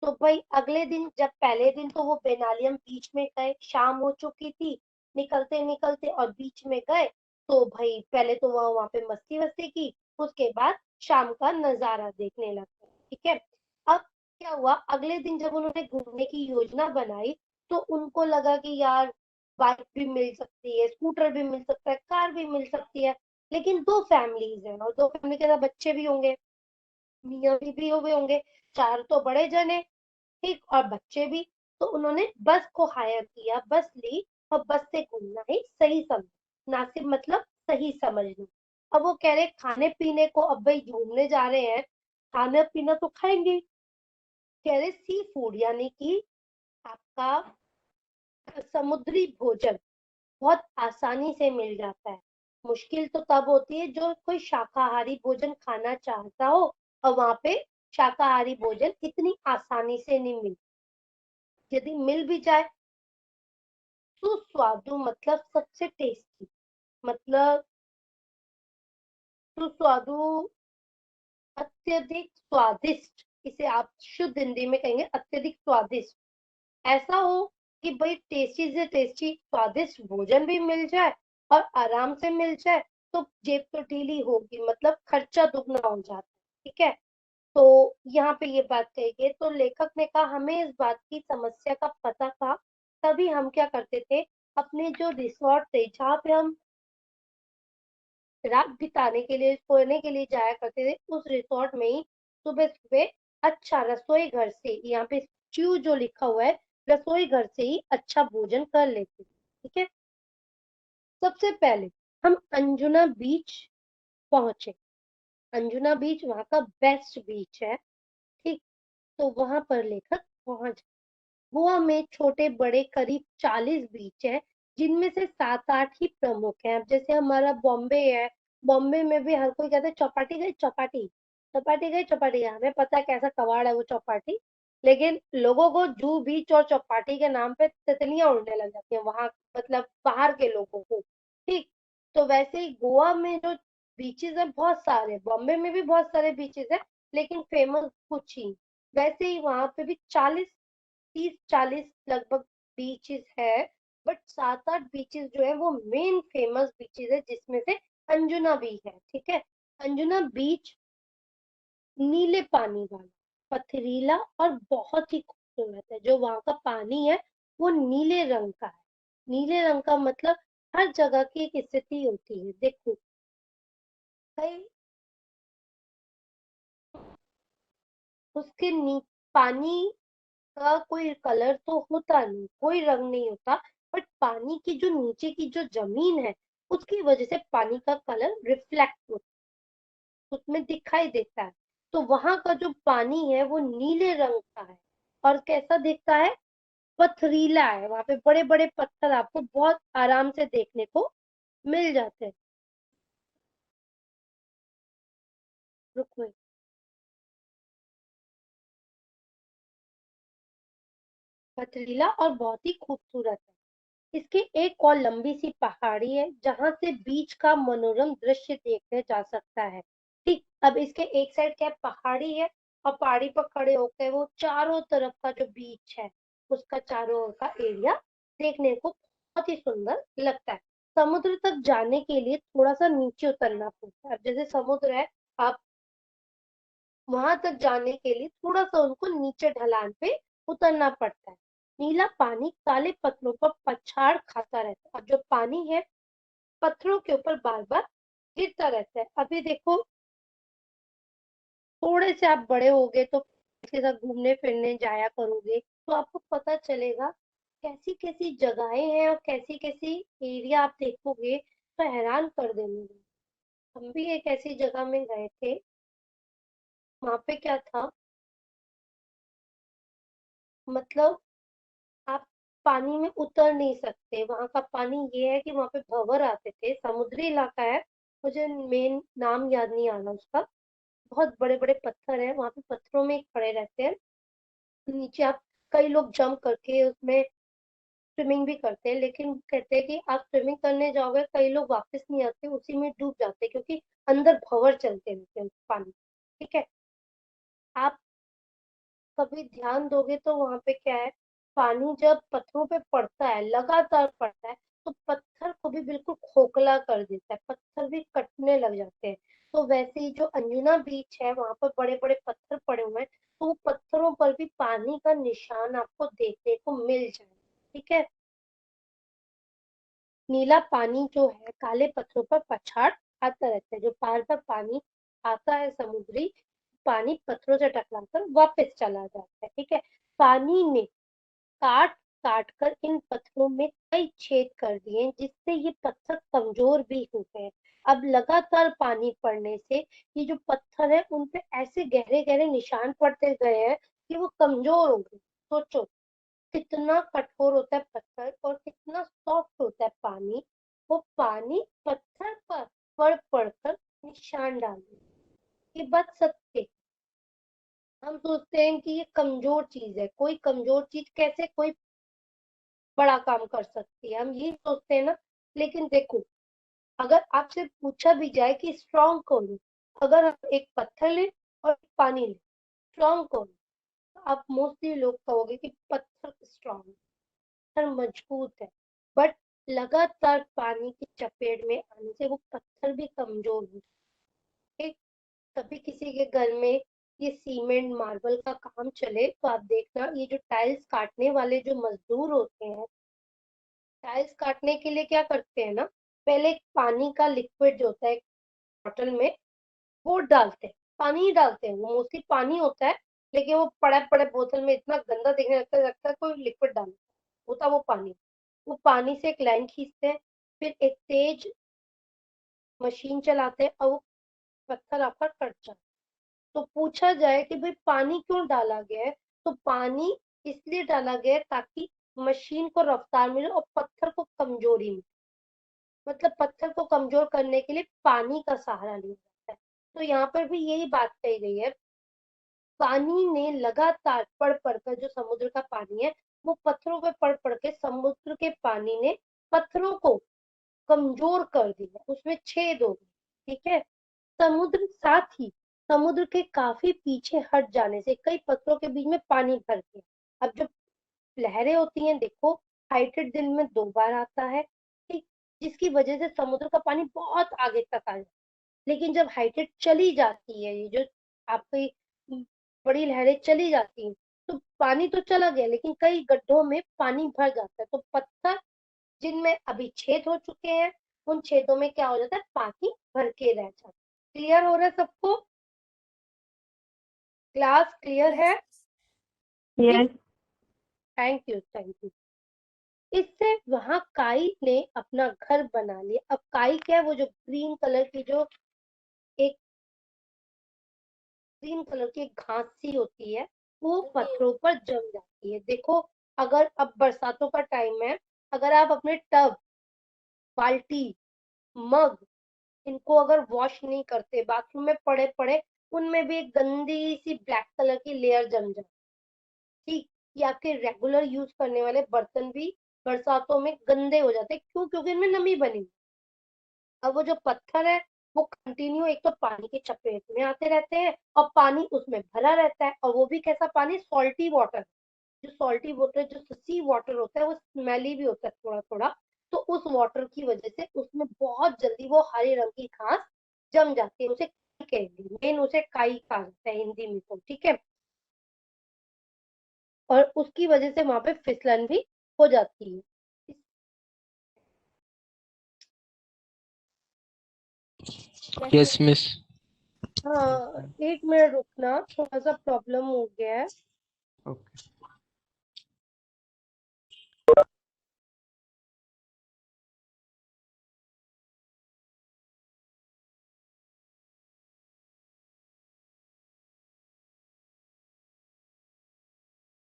तो भाई अगले दिन, जब पहले दिन तो वो बेनालियम बीच में गए, शाम हो चुकी थी, निकलते निकलते और बीच में गए, तो भाई पहले तो वहां पे मस्ती वस्ती की, उसके बाद शाम का नजारा देखने लगे, ठीक है? अब क्या हुआ, अगले दिन जब उन्होंने घूमने की योजना बनाई तो उनको लगा कि यार बाइक भी मिल सकती है, स्कूटर भी मिल सकता है, कार भी मिल सकती है, लेकिन दो फैमिलीज हैं और दो फैमिली के साथ बच्चे भी होंगे, मियाँ भी हुए होंगे, चार तो बड़े जने, ठीक, और बच्चे भी। तो उन्होंने बस को हायर किया, बस ली, और बस से घूमना ही सही समझ, नासिब मतलब सही समझना। अब वो कह रहे खाने पीने को, अब भाई घूमने जा रहे हैं, खाना पीना तो खाएंगे ही। कह रहे सी फूड यानी कि आपका समुद्री भोजन बहुत आसानी से मिल जाता है। मुश्किल तो तब होती है जो कोई शाकाहारी भोजन खाना चाहता हो और वहां पे शाकाहारी भोजन इतनी आसानी से नहीं मिलता। यदि मिल भी जाए सुस्वादु मतलब सबसे टेस्टी, मतलब सुस्वादु अत्यधिक स्वादिष्ट, इसे आप शुद्ध हिंदी में कहेंगे अत्यधिक स्वादिष्ट। ऐसा हो कि भाई टेस्टी से टेस्टी स्वादिष्ट भोजन भी मिल जाए और आराम से मिल जाए, तो जेब तो ढीली होगी, मतलब खर्चा दुगना हो जाता है, ठीक है? तो यहाँ पे ये बात कही गई, तो लेखक ने कहा हमें इस बात की समस्या का पता था, तभी हम क्या करते थे, अपने जो रिसोर्ट थे जहाँ पे हम रात बिताने के लिए, सोने के लिए जाया करते थे, उस रिसोर्ट में ही सुबह सुबह अच्छा रसोई घर से, यहाँ पे च्यू जो लिखा हुआ है, रसोई घर से ही अच्छा भोजन कर लेते, ठीक है? सबसे पहले हम अंजुना बीच पहुंचे। अंजुना बीच वहां का बेस्ट बीच है, ठीक? तो वहां पर लेखक पहुंच। गोवा में छोटे बड़े करीब 40 बीच है, जिनमें से 7-8 ही प्रमुख हैं। अब जैसे हमारा बॉम्बे है, बॉम्बे में भी हर कोई कहता है चौपाटी गए, चौपाटी, चौपाटी गए, चौपाटी गए। हमें पता है कैसा कबाड़ है वो चौपाटी, लेकिन लोगों को जूहू बीच और चौपाटी के नाम पे तितलियां उड़ने लग जाती हैं वहां, मतलब बाहर के लोगों को, ठीक? तो वैसे ही गोवा में जो बीचेस है बहुत सारे, बॉम्बे में भी बहुत सारे बीचेस है, लेकिन फेमस कुछ ही। वैसे ही वहां पे भी 30-40 लगभग बीचेस है, बट 7-8 बीचेस जो है वो मेन फेमस बीचेस है, जिसमें से अंजुना भी है, ठीक है? अंजुना बीच नीले पानी वाला, पथरीला और बहुत ही खूबसूरत है। जो वहां का पानी है वो नीले रंग का है। नीले रंग का मतलब हर जगह की एक स्थिति होती है, देखो कई उसके पानी का कोई कलर तो होता नहीं, कोई रंग नहीं होता, बट पानी की जो नीचे की जो जमीन है उसकी वजह से पानी का कलर रिफ्लेक्ट होता है, उसमें दिखाई देता है। तो वहां का जो पानी है वो नीले रंग का है और कैसा दिखता है, पथरीला है। वहां पे बड़े बड़े पत्थर आपको बहुत आराम से देखने को मिल जाते हैं। रुको, पथरीला और बहुत ही खूबसूरत है। इसके एक और लंबी सी पहाड़ी है जहां से बीच का मनोरम दृश्य देखने जा सकता है। ठीक, अब इसके एक साइड क्या है, पहाड़ी है, और पहाड़ी पर खड़े होकर वो चारों तरफ का जो बीच है उसका चारों ओर का एरिया देखने को बहुत ही सुंदर लगता है। समुद्र तक जाने के लिए थोड़ा सा नीचे उतरना पड़ता है। अब जैसे समुद्र है, आप वहां तक जाने के लिए थोड़ा सा उनको नीचे ढलान पे उतरना पड़ता है। नीला पानी काले पत्थरों पर पछाड़ खाता रहता है। अब जो पानी है पत्थरों के ऊपर बार बार गिरता रहता है। अभी देखो, थोड़े से आप बड़े होगे तो इसके साथ घूमने फिरने जाया करोगे तो आपको पता चलेगा कैसी कैसी जगहें हैं और कैसी कैसी एरिया आप देखोगे तो हैरान कर देंगे। हम भी एक ऐसी जगह में गए थे, वहां पे क्या था, मतलब आप पानी में उतर नहीं सकते। वहां का पानी ये है कि वहां पे भंवर आते थे, समुद्री इलाका है, मुझे मेन नाम याद नहीं आ रहा उसका। बहुत बड़े बड़े पत्थर है, वहां पे पत्थरों में खड़े रहते हैं। नीचे आप, कई लोग जंप करके उसमें स्विमिंग भी करते हैं, लेकिन कहते हैं कि आप स्विमिंग करने जाओगे कई लोग वापस नहीं आते, उसी में डूब जाते हैं क्योंकि अंदर भंवर चलते रहते हैं पानी। ठीक है, आप कभी ध्यान दोगे तो वहां पे क्या है, पानी जब पत्थरों पे पड़ता है, लगातार पड़ता है, तो पत्थर को भी बिल्कुल खोखला कर देता है, पत्थर भी कटने लग जाते हैं। तो वैसे ही जो अंजुना बीच है वहां पर बड़े बड़े पत्थर पड़े हुए हैं, तो वो पत्थरों पर भी पानी का निशान आपको देखने को मिल जाए। ठीक है, नीला पानी जो है काले पत्थरों पर पछाड़ आता रहता है। जो बार बार पानी आता है समुद्री, पानी पत्थरों से टकराकर वापस चला जाता है। ठीक है, पानी ने काट काट कर इन पत्थरों में कई छेद कर दिए हैं, जिससे ये पत्थर कमजोर भी हो गए। अब लगातार पानी पड़ने से ये जो पत्थर है उन पे ऐसे गहरे गहरे निशान पड़ते गए हैं कि वो कमजोर हो गए। सोचो कितना कठोर होता है पत्थर और कितना सॉफ्ट होता है पानी। वो पानी पत्थर पर पड़ पड़ कर निशान डाल देता। ये बात सत्य है। हम सोचते हैं कि ये कमजोर चीज है, कोई कमजोर चीज कैसे कोई बड़ा काम कर सकती है, हम ये सोचते हैं ना। लेकिन देखो, अगर आपसे पूछा भी जाए कि स्ट्रांग कौन है, अगर हम एक पत्थर ले और एक पानी ले, स्ट्रांग कौन है, तो आप मोस्टली लोग कहोगे कि पत्थर स्ट्रांग है, पत्थर मजबूत है। बट लगातार पानी की चपेट में आने से वो पत्थर भी कमजोर हो जाते। कभी किसी के घर में ये सीमेंट मार्बल का काम चले तो आप देखना, ये जो टाइल्स काटने वाले जो मजदूर होते हैं, टाइल्स काटने के लिए क्या करते हैं ना, पहले एक पानी का लिक्विड जो होता है बॉटल में वो डालते हैं, पानी ही डालते हैं, वो मोस्टली पानी होता है, लेकिन वो पड़े पड़े बोतल में इतना गंदा दिखने लगता है कोई लिक्विड डाल होता, वो पानी, वो पानी से एक लाइन खींचते हैं, फिर एक तेज मशीन चलाते हैं और वो पत्थर आपका कट जाता है। तो पूछा जाए कि भाई पानी क्यों डाला गया है, तो पानी इसलिए डाला गया है ताकि मशीन को रफ्तार मिले और पत्थर को कमजोरी मिले। मतलब पत्थर को कमजोर करने के लिए पानी का सहारा लिया जाता है। तो यहाँ पर भी यही बात कही गई है, पानी ने लगातार पढ़ पढ़कर, जो समुद्र का पानी है वो पत्थरों पे पढ़ पढ़ के, समुद्र के पानी ने पत्थरों को कमजोर कर दिया, उसमें छेद हो गए। ठीक है, समुद्र साथ ही समुद्र के काफी पीछे हट जाने से कई पत्थरों के बीच में पानी भर गया। अब जो लहरें होती हैं, देखो हाइटेड दिन में 2 बार आता है, ठीक, जिसकी वजह से समुद्र का पानी बहुत आगे तक आ जाता है। लेकिन जब हाइटेड चली जाती है, ये जो आपकी बड़ी लहरें चली जाती हैं, तो पानी तो चला गया लेकिन कई गड्ढों में पानी भर जाता है, तो पत्थर जिनमें अभी छेद हो चुके हैं उन छेदों में क्या हो जाता है, पानी भर के रह जाता है। क्लियर हो रहा है सबको? क्लास क्लियर है? Yes. Thank you, thank you. इससे वहां काई ने अपना घर बना लिया। अब काई क्या है, वो जो ग्रीन कलर की, जो एक ग्रीन कलर की घास सी होती है, वो पत्थरों पर जम जाती है। देखो, अगर अब बरसातों का टाइम है, अगर आप अपने टब, बाल्टी, मग, इनको अगर वॉश नहीं करते, बाथरूम में पड़े पड़े उनमें भी एक गंदी सी ब्लैक कलर की लेयर जम जाती है। ठीक, ये आपके रेगुलर यूज करने वाले बर्तन भी बरसातों में गंदे हो जाते हैं। क्यों? क्योंकि इनमें नमी बनी है। अब वो जो पत्थर है वो कंटिन्यू एक तो पानी की चपेट में आते रहते हैं और पानी उसमें भरा रहता है, और वो भी कैसा पानी? Salty water. जो सॉल्टी वाटर, जो सी वाटर होता है, वो स्मेली भी होता है थोड़ा थोड़ा। तो उस वाटर की वजह से उसमें बहुत जल्दी वो हरे रंग की घास जम जाती है। उसे काई कहेंगे, मेन उसे काई कहा जाता है हिंदी में तो, ठीक है। और उसकी वजह से वहां पे फिसलन भी हो जाती है। Yes miss. हाँ, 1 मिनट रुकना, थोड़ा सा प्रॉब्लम हो गया है। ओके।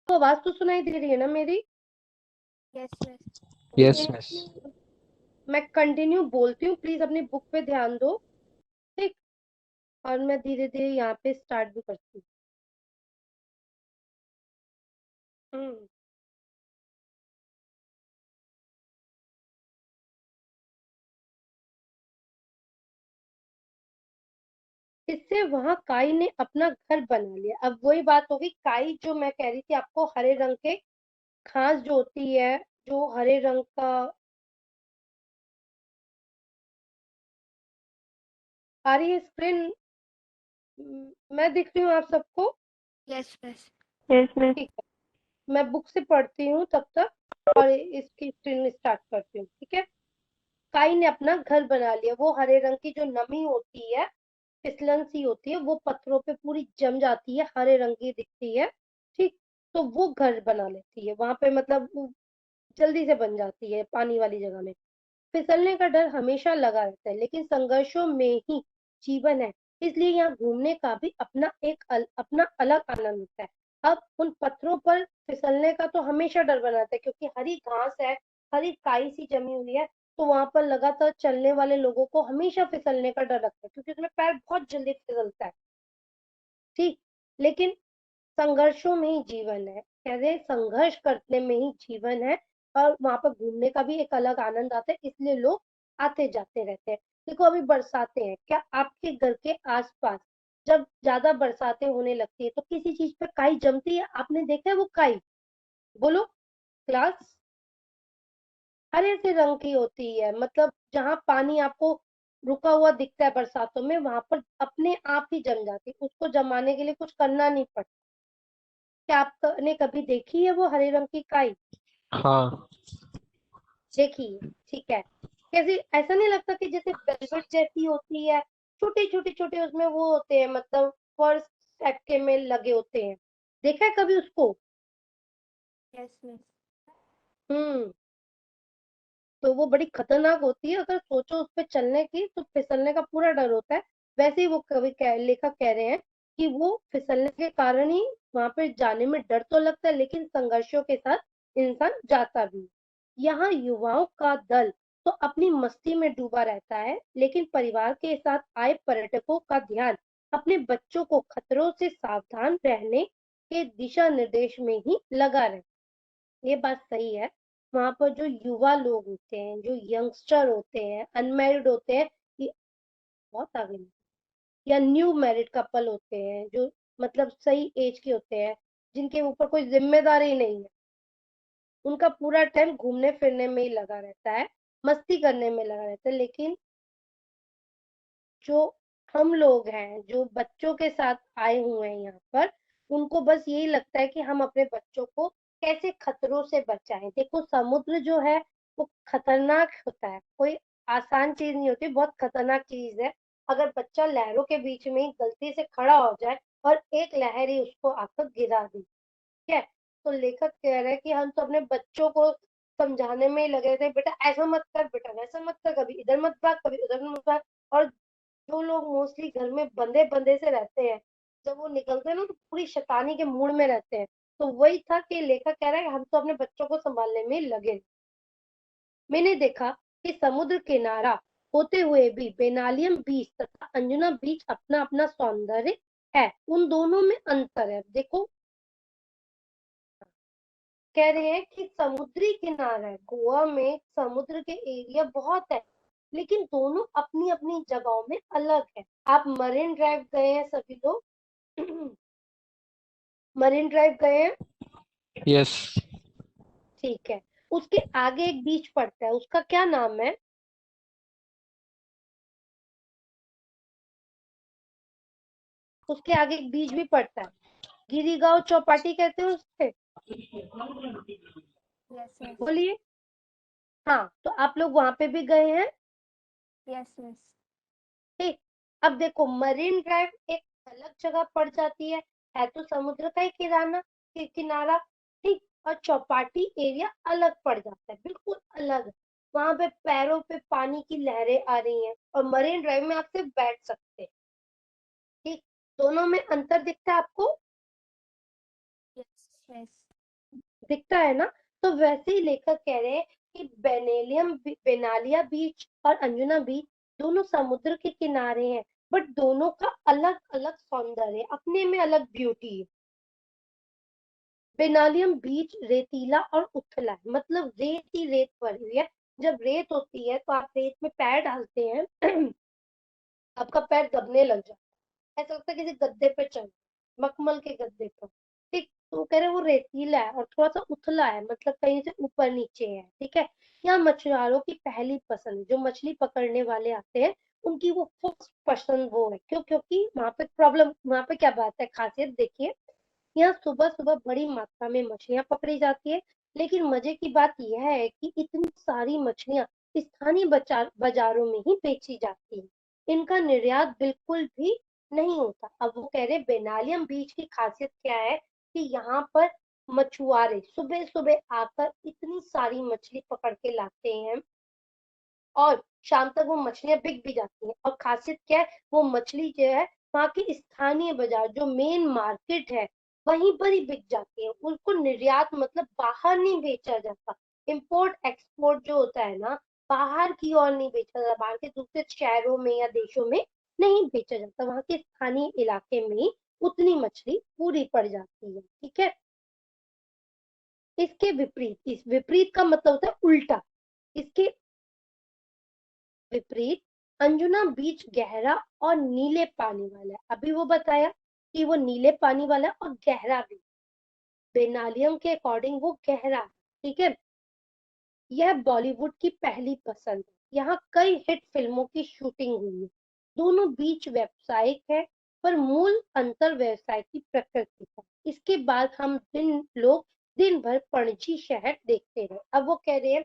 तो आवाज तो सुनाई दे रही है ना मेरी? Yes miss. Yes miss. मैं कंटिन्यू बोलती हूँ, प्लीज अपनी बुक पे ध्यान दो, ठीक। और मैं धीरे धीरे यहाँ पे स्टार्ट भी करती हूँ। इससे वहां काई ने अपना घर बना लिया। अब वही बात होगी, काई जो मैं कह रही थी आपको, हरे रंग के घास जो होती है, जो हरे रंग का, आ रही है स्क्रीन? मैं दिख रही हूँ आप सबको? Yes miss. Yes miss. ठीक है, मैं बुक से पढ़ती हूँ तब तक और इसकी स्क्रीन स्टार्ट करती हूँ, ठीक है। काई ने अपना घर बना लिया। वो हरे रंग की जो नमी होती है, फिसलन सी होती है, वो पत्थरों पे पूरी जम जाती है, हरे रंग की दिखती है, ठीक। तो वो घर बना लेती है वहां पे, मतलब वो जल्दी से बन जाती है पानी वाली जगह में। फिसलने का डर हमेशा लगा रहता है, लेकिन संघर्षों में ही जीवन है। इसलिए यहाँ घूमने का भी अपना अलग आनंद होता है। अब उन पत्थरों पर फिसलने का तो हमेशा डर बना रहता है, क्योंकि हरी घास है, हरी काई सी जमी हुई है। तो वहां पर लगातार चलने वाले लोगों को हमेशा फिसलने का डर लगता है, क्योंकि उसमें पैर बहुत जल्दी फिसलता है, ठीक। लेकिन संघर्षों में ही जीवन है, कहते संघर्ष करने में ही जीवन है। और वहां पर घूमने का भी एक अलग आनंद आता है, इसलिए लोग आते जाते रहते हैं। देखो अभी बरसातें हैं, क्या आपके घर के आसपास जब ज्यादा बरसातें होने लगती है तो किसी चीज पे काई जमती है? आपने देखा है वो काई? बोलो क्लास। हरे से रंग की होती है, मतलब जहाँ पानी आपको रुका हुआ दिखता है बरसातों में, वहां पर अपने आप ही जम जाती है। उसको जमाने के लिए कुछ करना नहीं पड़ता। क्या आपने कभी देखी है वो हरे रंग की काई? हाँ। देखी है, ठीक है। कैसी? ऐसा नहीं लगता कि जैसे वेलवेट जैसी होती है? छोटे छोटे छोटे उसमें वो होते हैं, मतलब फर्श टाइप के में लगे होते हैं। देखा है कभी उसको? Yes miss. हम्म। तो वो बड़ी खतरनाक होती है, अगर सोचो उस पे चलने की तो फिसलने का पूरा डर होता है। वैसे ही वो लेखक कह रहे हैं कि वो फिसलने के कारण ही वहां पे जाने में डर तो लगता है, लेकिन संघर्षों के साथ इंसान जाता भी है। यहाँ युवाओं का दल तो अपनी मस्ती में डूबा रहता है, लेकिन परिवार के साथ आए पर्यटकों का ध्यान अपने बच्चों को खतरों से सावधान रहने के दिशा निर्देश में ही लगा रहता है। ये बात सही है। वहां पर जो युवा लोग होते हैं, जो यंगस्टर होते हैं, अनमैरिड होते हैं, ये बहुत आगे नहीं, या न्यू मैरिड कपल होते हैं, जो मतलब सही एज के होते हैं, जिनके ऊपर कोई जिम्मेदारी नहीं है, उनका पूरा टाइम घूमने फिरने में ही लगा रहता है, मस्ती करने में लगा रहता है। लेकिन जो हम लोग हैं, जो बच्चों के साथ आए हुए हैं यहाँ पर, उनको बस यही लगता है कि हम अपने बच्चों को कैसे खतरों से बचाएं। देखो समुद्र जो है वो खतरनाक होता है, कोई आसान चीज नहीं होती, बहुत खतरनाक चीज है। अगर बच्चा लहरों के बीच में ही गलती से खड़ा हो जाए और एक लहर ही उसको आकर गिरा दी, ठीक है। तो लेखक कह रहे हैं कि हम तो अपने बच्चों को समझाने में ही लगे थे, बेटा ऐसा मत कर, बेटा वैसा मत कर, कभी इधर मत भाग, कभी उधर मत भाग। और जो लोग मोस्टली घर में बंधे बंधे से रहते हैं, जब वो निकलते हैं ना तो पूरी शैतानी के मूड में रहते हैं। तो वही था कि लेखक कह रहा है कि हम तो अपने बच्चों को संभालने में लगे। मैंने देखा कि समुद्र किनारा होते हुए भी बेनालियम बीच तथा अंजुना बीच अपना अपना सौंदर्य है। उन दोनों में अंतर है, देखो। कह रहे हैं कि समुद्री किनारा है, गोवा में समुद्र के एरिया बहुत है, लेकिन दोनों अपनी अपनी जगहों में अलग है। आप मरीन ड्राइव गए हैं सभी लोग? मरीन ड्राइव गए हैं? यस। ठीक है, उसके आगे एक बीच पड़ता है, उसका क्या नाम है? उसके आगे एक बीच भी पड़ता है, गिरिगांव चौपाटी कहते हैं उससे। यस यस बोलिए। हाँ, तो आप लोग वहां पे भी गए हैं? यस यस ठीक। अब देखो, मरीन ड्राइव एक अलग जगह पड़ जाती है तो समुद्र का ही किनारा। ठीक। और चौपाटी एरिया अलग पड़ जाता है, बिल्कुल अलग। वहां पे पैरों पे पानी की लहरें आ रही हैं और मरीन ड्राइव में आप सिर्फ बैठ सकते हैं। ठीक। दोनों में अंतर दिखता है आपको? यस यस दिखता है ना? तो वैसे ही लेखक कह रहे हैं कि बेनालिया बीच और अंजुना बीच दोनों समुद्र के किनारे हैं, बट दोनों का अलग अलग सौंदर्य है, अपने में अलग ब्यूटी है। बेनालियम बीच रेतीला और उथला है, मतलब रेत ही रेत पड़ी हुई है। जब रेत होती है तो आप रेत में पैर डालते हैं आपका पैर दबने लग जाता है, ऐसा लगता है किसी गद्दे पे चल, मखमल के गद्दे पर। ठीक। तो वो कह रहे हैं वो रेतीला है और थोड़ा सा उथला है, मतलब कहीं से ऊपर नीचे है। ठीक है। यहाँ मछुआरों की पहली पसंद, जो मछली पकड़ने वाले आते हैं उनकी वो फर्स्ट पसंद वो है। क्यों? क्योंकि वहां पे क्या बात है, खासियत देखिए। यहाँ सुबह सुबह बड़ी मात्रा में मछलियां पकड़ी जाती है, लेकिन मजे की बात यह है कि इतनी सारी मछलियां स्थानीय बाजारों में ही बेची जाती है, इनका निर्यात बिल्कुल भी नहीं होता। अब वो कह रहे बेनालियम बीच की खासियत क्या है कि यहाँ पर मछुआरे सुबह सुबह आकर इतनी सारी मछली पकड़ के लाते हैं और शाम तक वो मछलियां बिक भी जाती हैं। और खासियत क्या है, वो मछली जो है वहाँ की स्थानीय बाजार, जो मेन मार्केट है, वहीं पर ही बिक जाती है। उनको निर्यात मतलब बाहर नहीं बेचा जाता। इंपोर्ट एक्सपोर्ट जो होता है ना, बाहर की ओर नहीं बेचा जाता, बाहर के दूसरे शहरों में या देशों में नहीं बेचा जाता, वहाँ के स्थानीय इलाके में ही उतनी मछली पूरी पड़ जाती है। ठीक है। इसके विपरीत, इस विपरीत का मतलब होता है उल्टा। इसके विपरीत अंजुना बीच गहरा और नीले पानी वाला है। अभी वो बताया कि वो नीले पानी वाला है और गहरा भी। बेनालियम के अकॉर्डिंग वो गहरा है। ठीक है। यह बॉलीवुड की पहली पसंद है, यहाँ कई हिट फिल्मों की शूटिंग हुई है। दोनों बीच व्यावसायिक है, पर मूल अंतर व्यवसाय की प्रकृति है। इसके बाद हम लोग दिन भर पणजी शहर देखते रहे। अब वो कह रहे हैं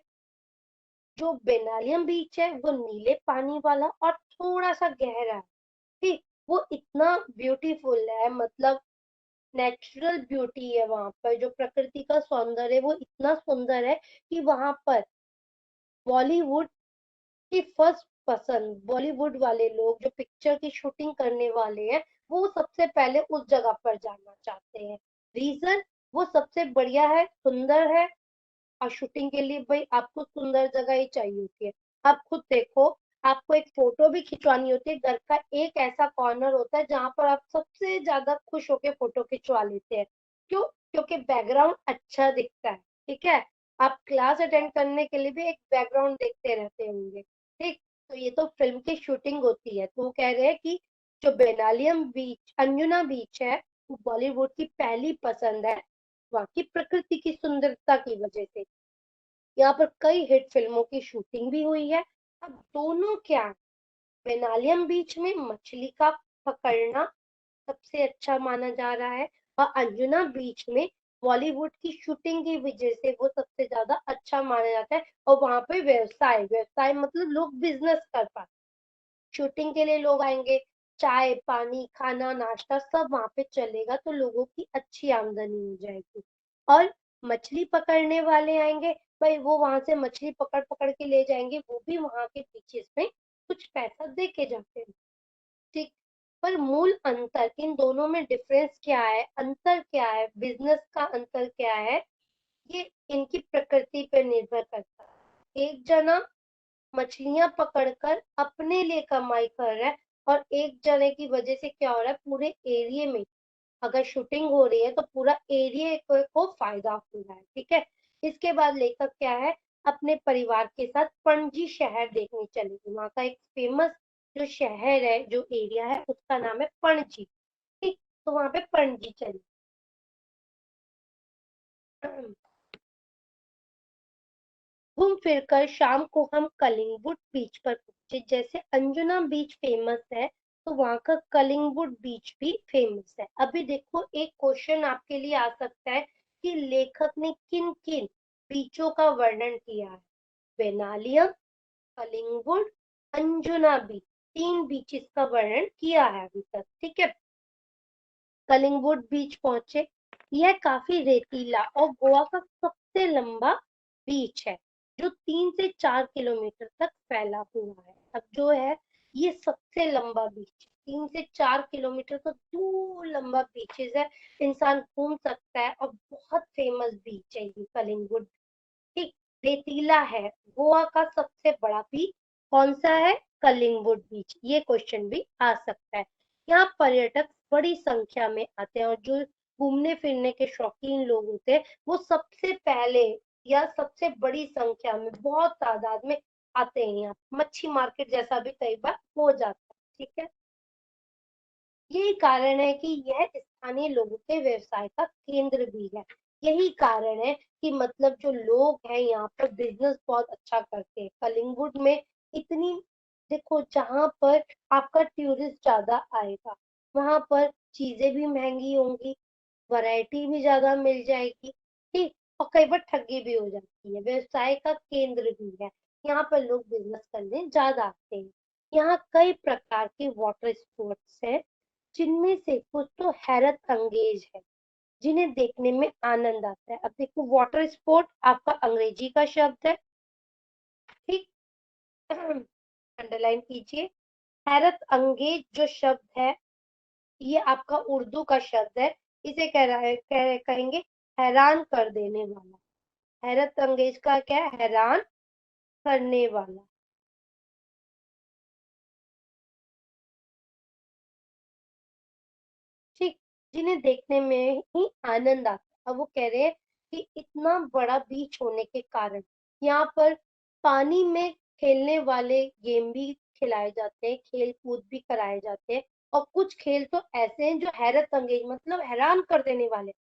जो बेनालियम बीच है वो नीले पानी वाला और थोड़ा सा गहरा है। ठीक। वो इतना ब्यूटीफुल है, मतलब नेचुरल ब्यूटी है वहां पर, जो प्रकृति का सौंदर्य है वो इतना सुंदर है कि वहां पर बॉलीवुड की फर्स्ट पसंद, बॉलीवुड वाले लोग जो पिक्चर की शूटिंग करने वाले हैं, वो सबसे पहले उस जगह पर जाना चाहते हैं। रीजन, वो सबसे बढ़िया है, सुंदर है, और शूटिंग के लिए भाई आपको सुंदर जगह ही चाहिए होती है। आप खुद देखो, आपको एक फोटो भी खिंचवानी होती है, घर का एक ऐसा कॉर्नर होता है जहां पर आप सबसे ज्यादा खुश होकर फोटो खिंचवा लेते हैं। क्यों? क्योंकि बैकग्राउंड अच्छा दिखता है। ठीक है। आप क्लास अटेंड करने के लिए भी एक बैकग्राउंड देखते रहते होंगे। ठीक। तो ये तो फिल्म की शूटिंग होती है। तो वो कह रहे हैं कि जो बेनालियम बीच, अंजुना बीच है, वो बॉलीवुड की पहली पसंद है, वहाँ की प्रकृति की सुंदरता की वजह से। यहाँ पर कई हिट फिल्मों की शूटिंग भी हुई है। अब दोनों क्या है, बेनालियम बीच में मछली का पकड़ना सबसे अच्छा माना जा रहा है, और अंजुना बीच में बॉलीवुड की शूटिंग की वजह से वो सबसे ज्यादा अच्छा माना जाता है। और वहां पे व्यवसाय, व्यवसाय मतलब लोग बिजनेस कर पाते, शूटिंग के लिए लोग आएंगे, चाय पानी खाना नाश्ता सब वहां पे चलेगा, तो लोगों की अच्छी आमदनी हो जाएगी। और मछली पकड़ने वाले आएंगे, भाई वो वहां से मछली पकड़ पकड़ के ले जाएंगे, वो भी वहां के बीचेस में कुछ पैसा दे के जाते हैं। ठीक। पर मूल अंतर, इन दोनों में डिफरेंस क्या है, अंतर क्या है, बिजनेस का अंतर क्या है, ये इनकी प्रकृति पे निर्भर करता है। एक जना मछलियां पकड़कर अपने लिए कमाई कर रहा है, और एक जने की वजह से क्या हो रहा है, पूरे एरिया में अगर शूटिंग हो रही है तो पूरा एरिया को फायदा हो रहा है, ठीक है। इसके बाद लेखक क्या है, अपने परिवार के साथ पणजी शहर देखने चलेगी। वहां का एक फेमस जो शहर है, जो एरिया है, उसका नाम है पणजी, ठीक। तो वहां पे पणजी चली। घूम फिरकर शाम को हम कलिंगवुड बीच पर पहुंचे। जैसे अंजुना बीच फेमस है, तो वहां का कलिंगवुड बीच भी फेमस है। अभी देखो एक क्वेश्चन आपके लिए आ सकता है कि लेखक ने किन किन बीचों का वर्णन किया है। वेनालियम, कलिंगवुड, अंजुना बीच, 3 बीचेस का वर्णन किया है अभी तक, ठीक है। कलिंगवुड बीच पहुंचे। यह काफी रेतीला और गोवा का सबसे लंबा बीच है, जो 3 से 4 किलोमीटर तक फैला हुआ है। अब जो है ये सबसे लंबा बीच, 3 से 4 किलोमीटर तो दूर लंबा बीचेस है, इंसान घूम सकता है और बहुत फेमस बीच है ये कलिंगवुड, ठीक। रेतीला है। गोवा का सबसे बड़ा बीच कौन सा है? कलिंगवुड बीच। ये क्वेश्चन भी आ सकता है। यहाँ पर्यटक बड़ी संख्या में आते हैं और जो घूमने फिरने के शौकीन लोग होते हैं वो सबसे पहले या सबसे बड़ी संख्या में, बहुत तादाद में आते हैं। यहाँ मच्छी मार्केट जैसा भी कई बार हो जाता है, ठीक है। यही कारण है कि यह स्थानीय लोगों के व्यवसाय का केंद्र भी है। यही कारण है कि मतलब जो लोग हैं यहाँ पर बिजनेस बहुत अच्छा करते हैं। कलिंगवुड में इतनी, देखो जहाँ पर आपका टूरिस्ट ज्यादा आएगा वहां पर चीजें भी महंगी होंगी, वैरायटी भी ज्यादा मिल जाएगी, ठीक। और कई बार ठगी भी हो जाती है। व्यवसाय का केंद्र भी है, यहाँ पर लोग बिजनेस करने ज्यादा आते हैं। यहाँ कई प्रकार के वाटर स्पोर्ट्स हैं, जिनमें से कुछ तो हैरत अंगेज है, जिन्हें देखने में आनंद आता है। अब देखो वाटर स्पोर्ट आपका अंग्रेजी का शब्द है, ठीक। अंडरलाइन कीजिए। हैरत अंगेज जो शब्द है ये आपका उर्दू का शब्द है। इसे कहेंगे हैरान कर देने वाला। हैरत अंगेज का क्या है? हैरान करने वाला, ठीक। जिन्हें देखने में ही आनंद आता है। अब वो कह रहे हैं कि इतना बड़ा बीच होने के कारण यहाँ पर पानी में खेलने वाले गेम भी खिलाए जाते हैं, खेल कूद भी कराए जाते हैं। और कुछ खेल तो ऐसे हैं जो हैरत अंगेज मतलब हैरान कर देने वाले,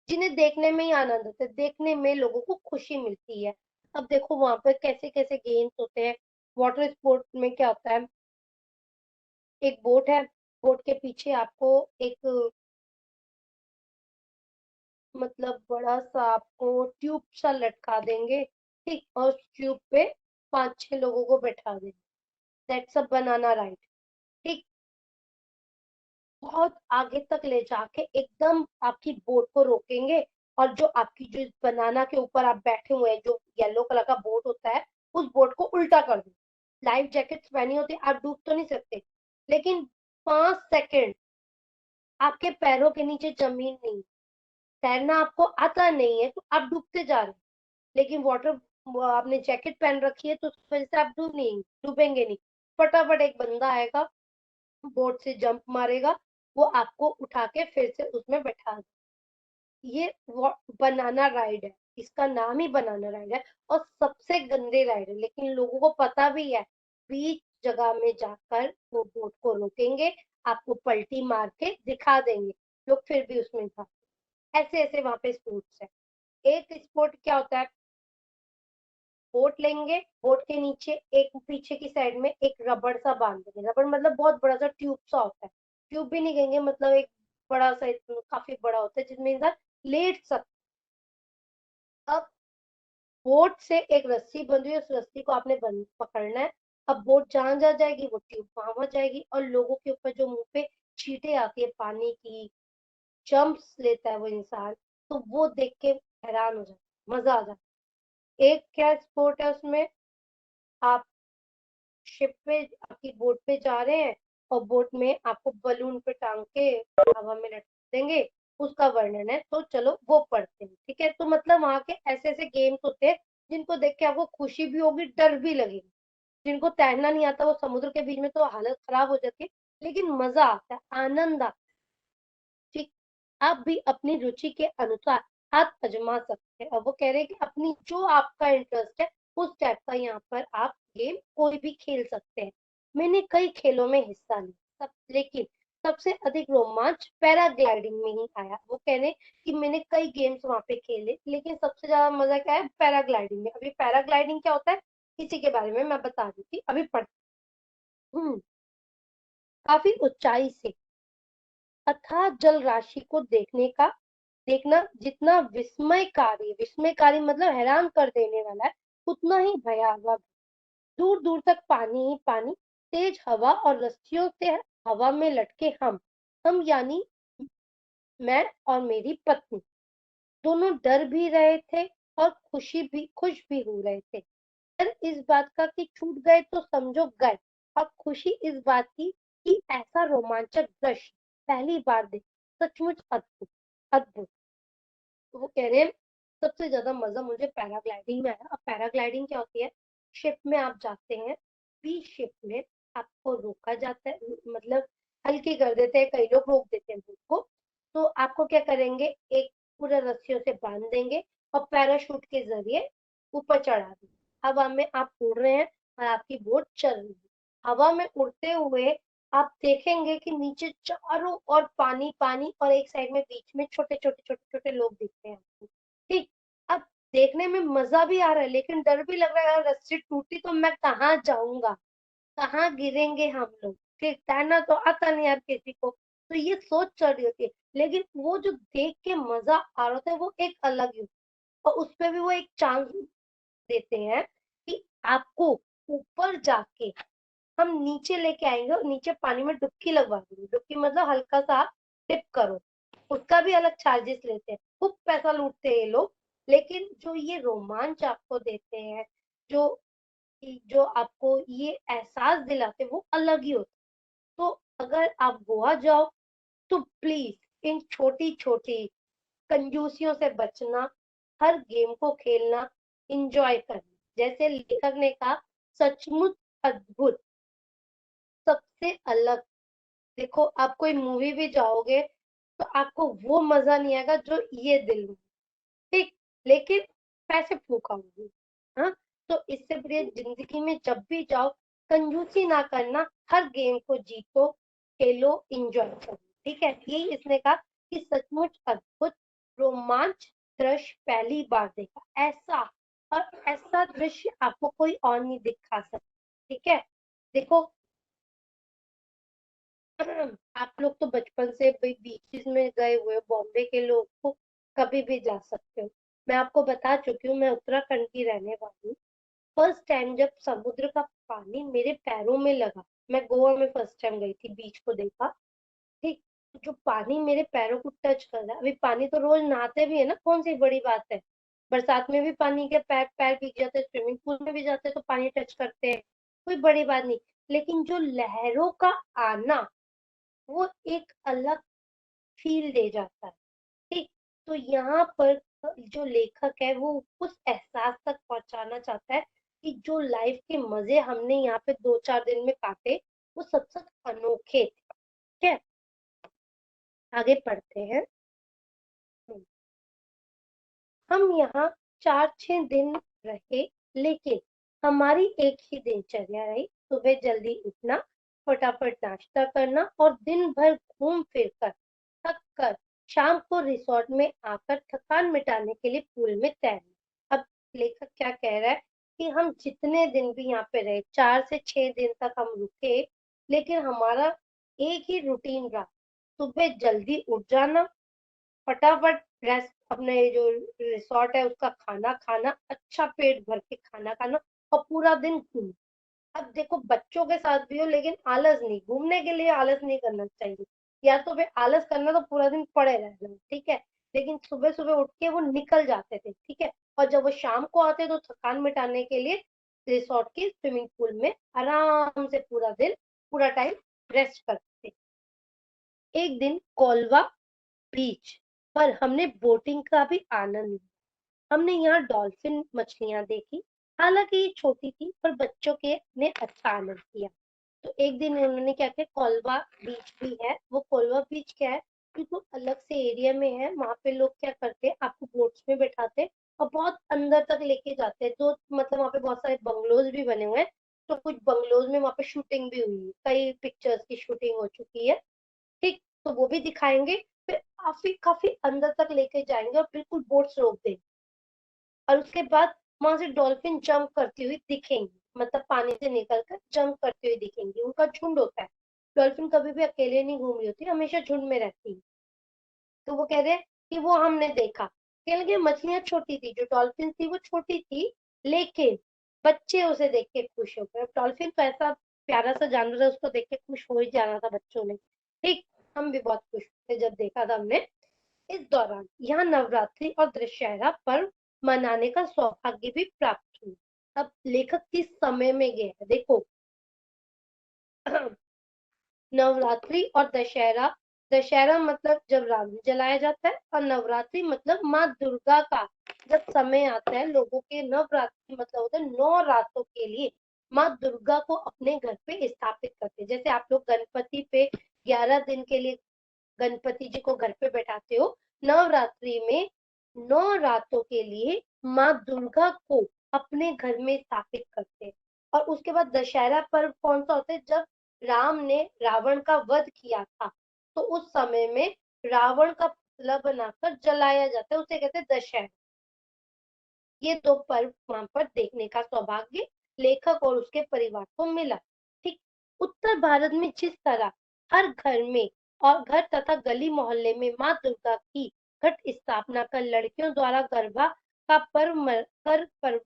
जिन्हें देखने में ही आनंद आता है, देखने में लोगों को खुशी मिलती है। अब देखो वहां पर कैसे कैसे गेम्स होते हैं। वाटर स्पोर्ट में क्या होता है, एक बोट है, बोट के पीछे आपको एक मतलब बड़ा सा आपको ट्यूब सा लटका देंगे, ठीक। और उस ट्यूब पे 5-6 लोगों को बैठा देंगे। दैट्स अ बनाना राइड, ठीक। बहुत आगे तक ले जाके एकदम आपकी बोट को रोकेंगे और जो आपकी जो बनाना के ऊपर आप बैठे हुए हैं, जो येलो कलर का बोट होता है, उस बोट को उल्टा कर दो। लाइफ जैकेट्स पहनी होती है, आप डूब तो नहीं सकते, लेकिन 5 सेकंड आपके पैरों के नीचे जमीन नहीं, तैरना आपको आता नहीं है तो आप डूबते जा रहे हैं। लेकिन वाटर आपने जैकेट पहन रखी है तो उस वजह से आप डूबेंगे नहीं। फटाफट एक बंदा आएगा, बोट से जंप मारेगा, वो आपको उठा के फिर से उसमें बैठा दे। ये बनाना राइड है, इसका नाम ही बनाना राइड है। और सबसे गंदे राइड है, लेकिन लोगों को पता भी है। बीच जगह में जाकर वो बोट को रोकेंगे, आपको पलटी मार के दिखा देंगे, लोग फिर भी उसमें था। ऐसे ऐसे वहां पे स्पोर्ट्स है। एक स्पोर्ट क्या होता है, बोट लेंगे, बोट के नीचे एक पीछे की साइड में एक रबड़ सा बांध देंगे। रबड़ मतलब बहुत बड़ा सा ट्यूब सा होता है, ट्यूब भी नहीं कहेंगे, मतलब एक बड़ा सा काफी बड़ा होता है जिसमें इंसान लेट सकता। अब बोट से एक रस्सी बंधी है, उस रस्सी को आपने बंद पकड़ना है। अब बोट जहां जा जाएगी वो ट्यूब वहां जाएगी, और लोगों के ऊपर जो मुंह पे छींटे आती है पानी की, जंप्स लेता है वो इंसान, तो वो देख के हैरान हो जाता है, मजा आ जाता है। एक क्या स्पोर्ट है उसमें, आप शिप पे आपकी बोट पे जा रहे हैं और बोट में आपको बलून पे टांग के हवा में लटका देंगे, उसका वर्णन है। तो चलो वो पढ़ते हैं, ठीक है। तो मतलब वहां के ऐसे ऐसे गेम्स होते हैं जिनको देख के आपको खुशी भी होगी, डर भी लगेगी। जिनको तैरना नहीं आता वो समुद्र के बीच में तो हालत खराब हो जाती है, लेकिन मजा आता है, आनंद आता है। आप भी अपनी रुचि के अनुसार हाथ आजमा सकते हैं। और वो कह रहे हैं कि अपनी जो आपका इंटरेस्ट है उस टाइप का यहाँ पर आप गेम कोई भी खेल सकते हैं। मैंने कई खेलों में हिस्सा लिया लेकिन सबसे अधिक रोमांच पैराग्लाइडिंग में ही आया। वो कह रहे हैं कि मैंने कई गेम्स वहां पे खेले लेकिन सबसे ज्यादा मजा क्या है पैराग्लाइडिंग में। अभी पैराग्लाइडिंग क्या होता है इसी के बारे में मैं बता दी थी, अभी पढ़। काफी ऊंचाई से अथाह जल राशि को देखना जितना विस्मयकारी मतलब हैरान कर देने वाला है उतना ही भयावह। दूर दूर तक पानी ही पानी, तेज हवा और रस्सियों से हवा में लटके हम यानी मैं और मेरी पत्नी दोनों डर भी रहे थे और खुश भी हो रहे थे। डर इस बात का कि छूट गए तो समझो गए, और खुशी इस बात की कि ऐसा रोमांचक दृश्य पहली बार देखा। सचमुच अद्भुत अद्भुत। तो वो कह रहे हैं सबसे ज्यादा मजा मुझे पैराग्लाइडिंग में आया। अब पैराग्लाइडिंग क्या होती है, शिप में आप जाते हैं, बीच शिप में आपको रोका जाता है, मतलब हल्की कर देते हैं, कई लोग रोक देते हैं बोट को। तो आपको क्या करेंगे, एक पूरा रस्सियों से बांध देंगे और पैराशूट के जरिए ऊपर चढ़ा देंगे। हवा में आप उड़ रहे हैं और आपकी बोट चल रही है। हवा में उड़ते हुए आप देखेंगे कि नीचे चारों ओर पानी पानी और एक साइड में बीच में छोटे छोटे छोटे छोटे लोग दिखते हैं आपको। ठीक, अब देखने में मजा भी आ रहा है लेकिन डर भी लग रहा है, अगर रस्सी टूटी तो मैं कहाँ जाऊंगा, कहाँ गिरेंगे हम लोग। ठीक, तैरना तो आता नहीं यार किसी को, तो ये सोच चल रही होती है। लेकिन वो जो देख के मजा आ रहा था वो एक अलग ही, और उसपे भी वो एक चांस देते हैं कि आपको ऊपर जाके हम नीचे लेके आएंगे और नीचे पानी में डुबकी लगवा देंगे। डुबकी मतलब हल्का सा डिप करो, उसका भी अलग चार्जेस लेते हैं। खूब पैसा लूटते हैं ये लोग, लेकिन जो ये रोमांच आपको देते हैं, जो जो आपको ये एहसास दिलाते हैं, वो अलग ही होता है। तो अगर आप गोवा जाओ तो प्लीज इन छोटी छोटी कंजूसियों से बचना, हर गेम को खेलना, इंजॉय करना। जैसे लेखक ने कहा, सचमुच अद्भुत, सबसे अलग। देखो आप कोई मूवी भी जाओगे तो आपको वो मजा नहीं आएगा जो ये दिल में, ठीक, लेकिन पैसे फूकाओगे। हाँ, तो इससे बढ़िया जिंदगी में जब भी जाओ कंजूसी ना करना, हर गेम को जीतो, खेलो, एंजॉय करो। ठीक है, यही इसने कहा कि सचमुच अद्भुत रोमांच दृश्य पहली बार देखा, ऐसा और ऐसा दृश्य आपको कोई और नहीं दिखा सकता। ठीक है, देखो आप लोग तो बचपन से बीचेस में गए हुए हो, बॉम्बे के लोग को कभी भी जा सकते हो। मैं आपको बता चुकी हूँ, मैं उत्तराखंड की रहने वाली हूँ। फर्स्ट टाइम जब समुद्र का पानी मेरे पैरों में लगा, मैं गोवा में फर्स्ट टाइम गई थी, बीच को देखा। ठीक, जो पानी मेरे पैरों को टच कर रहा है, अभी पानी तो रोज नहाते भी है ना, कौन सी बड़ी बात है। बरसात में भी पानी के पैर पैर भीग जाते हैं, स्विमिंग पूल में भी जाते हैं तो पानी टच करते हैं, कोई बड़ी बात नहीं। लेकिन जो लहरों का आना, वो एक अलग फील दे जाता है। ठीक, तो यहाँ पर जो लेखक है वो उस एहसास तक पहुंचाना चाहता है कि जो लाइफ के मजे हमने यहाँ पे 2-4 दिन में काटे वो सबसे अनोखे थे। ठीक है, आगे पढ़ते हैं। हम यहाँ 4-6 दिन रहे लेकिन हमारी एक ही दिनचर्या रही, सुबह जल्दी उठना, फटाफट नाश्ता करना और दिन भर घूम फिर कर थक कर शाम को रिसोर्ट में आकर थकान मिटाने के लिए पूल में तैरना। अब लेखक क्या कह रहा है कि हम जितने दिन भी यहाँ पे रहे, 4 से 6 दिन तक हम रुके, लेकिन हमारा एक ही रूटीन रहा, सुबह जल्दी उठ जाना, फटाफट रेस्ट, अपने जो रिसोर्ट है उसका खाना खाना, अच्छा पेट भर के खाना खाना और पूरा दिन घूमना। अब देखो बच्चों के साथ भी हो लेकिन आलस नहीं, घूमने के लिए आलस नहीं करना चाहिए। या तो फिर आलस करना तो पूरा दिन पड़े रहना, ठीक है, लेकिन सुबह सुबह उठ के वो निकल जाते थे। ठीक है, और जब वो शाम को आते तो थकान मिटाने के लिए रिसोर्ट के स्विमिंग पूल में आराम से पूरा दिन पूरा टाइम रेस्ट करते थे। एक दिन कोलवा बीच पर हमने बोटिंग का भी आनंद लिया। हमने यहाँ डॉल्फिन मछलियां देखी, हालांकि ये छोटी थी पर बच्चों के ने अच्छा आनंद किया। तो एक दिन उन्होंने क्या किया, कोलवा बीच भी है, वो कोलवा बीच क्या है, बिल्कुल अलग से एरिया में है, वहां पे लोग क्या करते हैं, आपको बोट्स में बैठाते हैं और बहुत अंदर तक लेके जाते हैं। तो मतलब वहाँ पे बहुत सारे बंगलोज भी बने हुए हैं, तो कुछ बंगलोज में वहाँ पे शूटिंग भी हुई है, कई पिक्चर्स की शूटिंग हो चुकी है। ठीक, तो वो भी दिखाएंगे। फिर काफी काफी अंदर तक लेके जाएंगे और बिल्कुल बोट्स रोक देंगे, और उसके बाद वहां से डॉल्फिन जंप करती हुई दिखेंगी, मतलब पानी से निकलकर जंप करती हुई दिखेंगी। उनका झुंड होता है, डॉल्फिन कभी भी अकेले नहीं घूम रही होती, हमेशा झुंड में रहती है। तो वो कह रहे हैं कि वो हमने देखा। कहने लगे मछलियां छोटी थी, जो डॉल्फिन थी वो छोटी थी, लेकिन बच्चे उसे देख के खुश हो गए। डॉल्फिन तो ऐसा प्यारा सा जानवर है, उसको देख के खुश हो ही जाना था बच्चों ने। ठीक, हम भी बहुत खुश थे जब देखा था हमने। इस दौरान यहाँ नवरात्रि और दशहरा पर्व मनाने का सौभाग्य भी प्राप्त हुआ। अब लेखक किस समय में गए हैं देखो। नवरात्रि और दशहरा, दशहरा मतलब जब रावण जलाया जाता है, और नवरात्रि मतलब माँ दुर्गा का जब समय आता है। लोगों के नवरात्रि मतलब होता है 9 रातों के लिए माँ दुर्गा को अपने घर पे स्थापित करते हैं। जैसे आप लोग गणपति पे 11 दिन के लिए गणपति जी को घर पे बैठाते हो, नवरात्रि में 9 रातों के लिए माँ दुर्गा को अपने घर में स्थापित करते हैं। और उसके बाद दशहरा पर्व कौन सा होता है, जब राम ने रावण का वध किया था, तो उस समय में रावण का पुतला बनाकर जलाया जाता है, उसे कहते हैं दशहरा। ये 2 पर्व वहां पर देखने का सौभाग्य लेखक और उसके परिवार को मिला। ठीक, उत्तर भारत में जिस तरह हर घर में और घर तथा गली मोहल्ले में माँ दुर्गा की घट स्थापना कर लड़कियों द्वारा गरबा का पर्व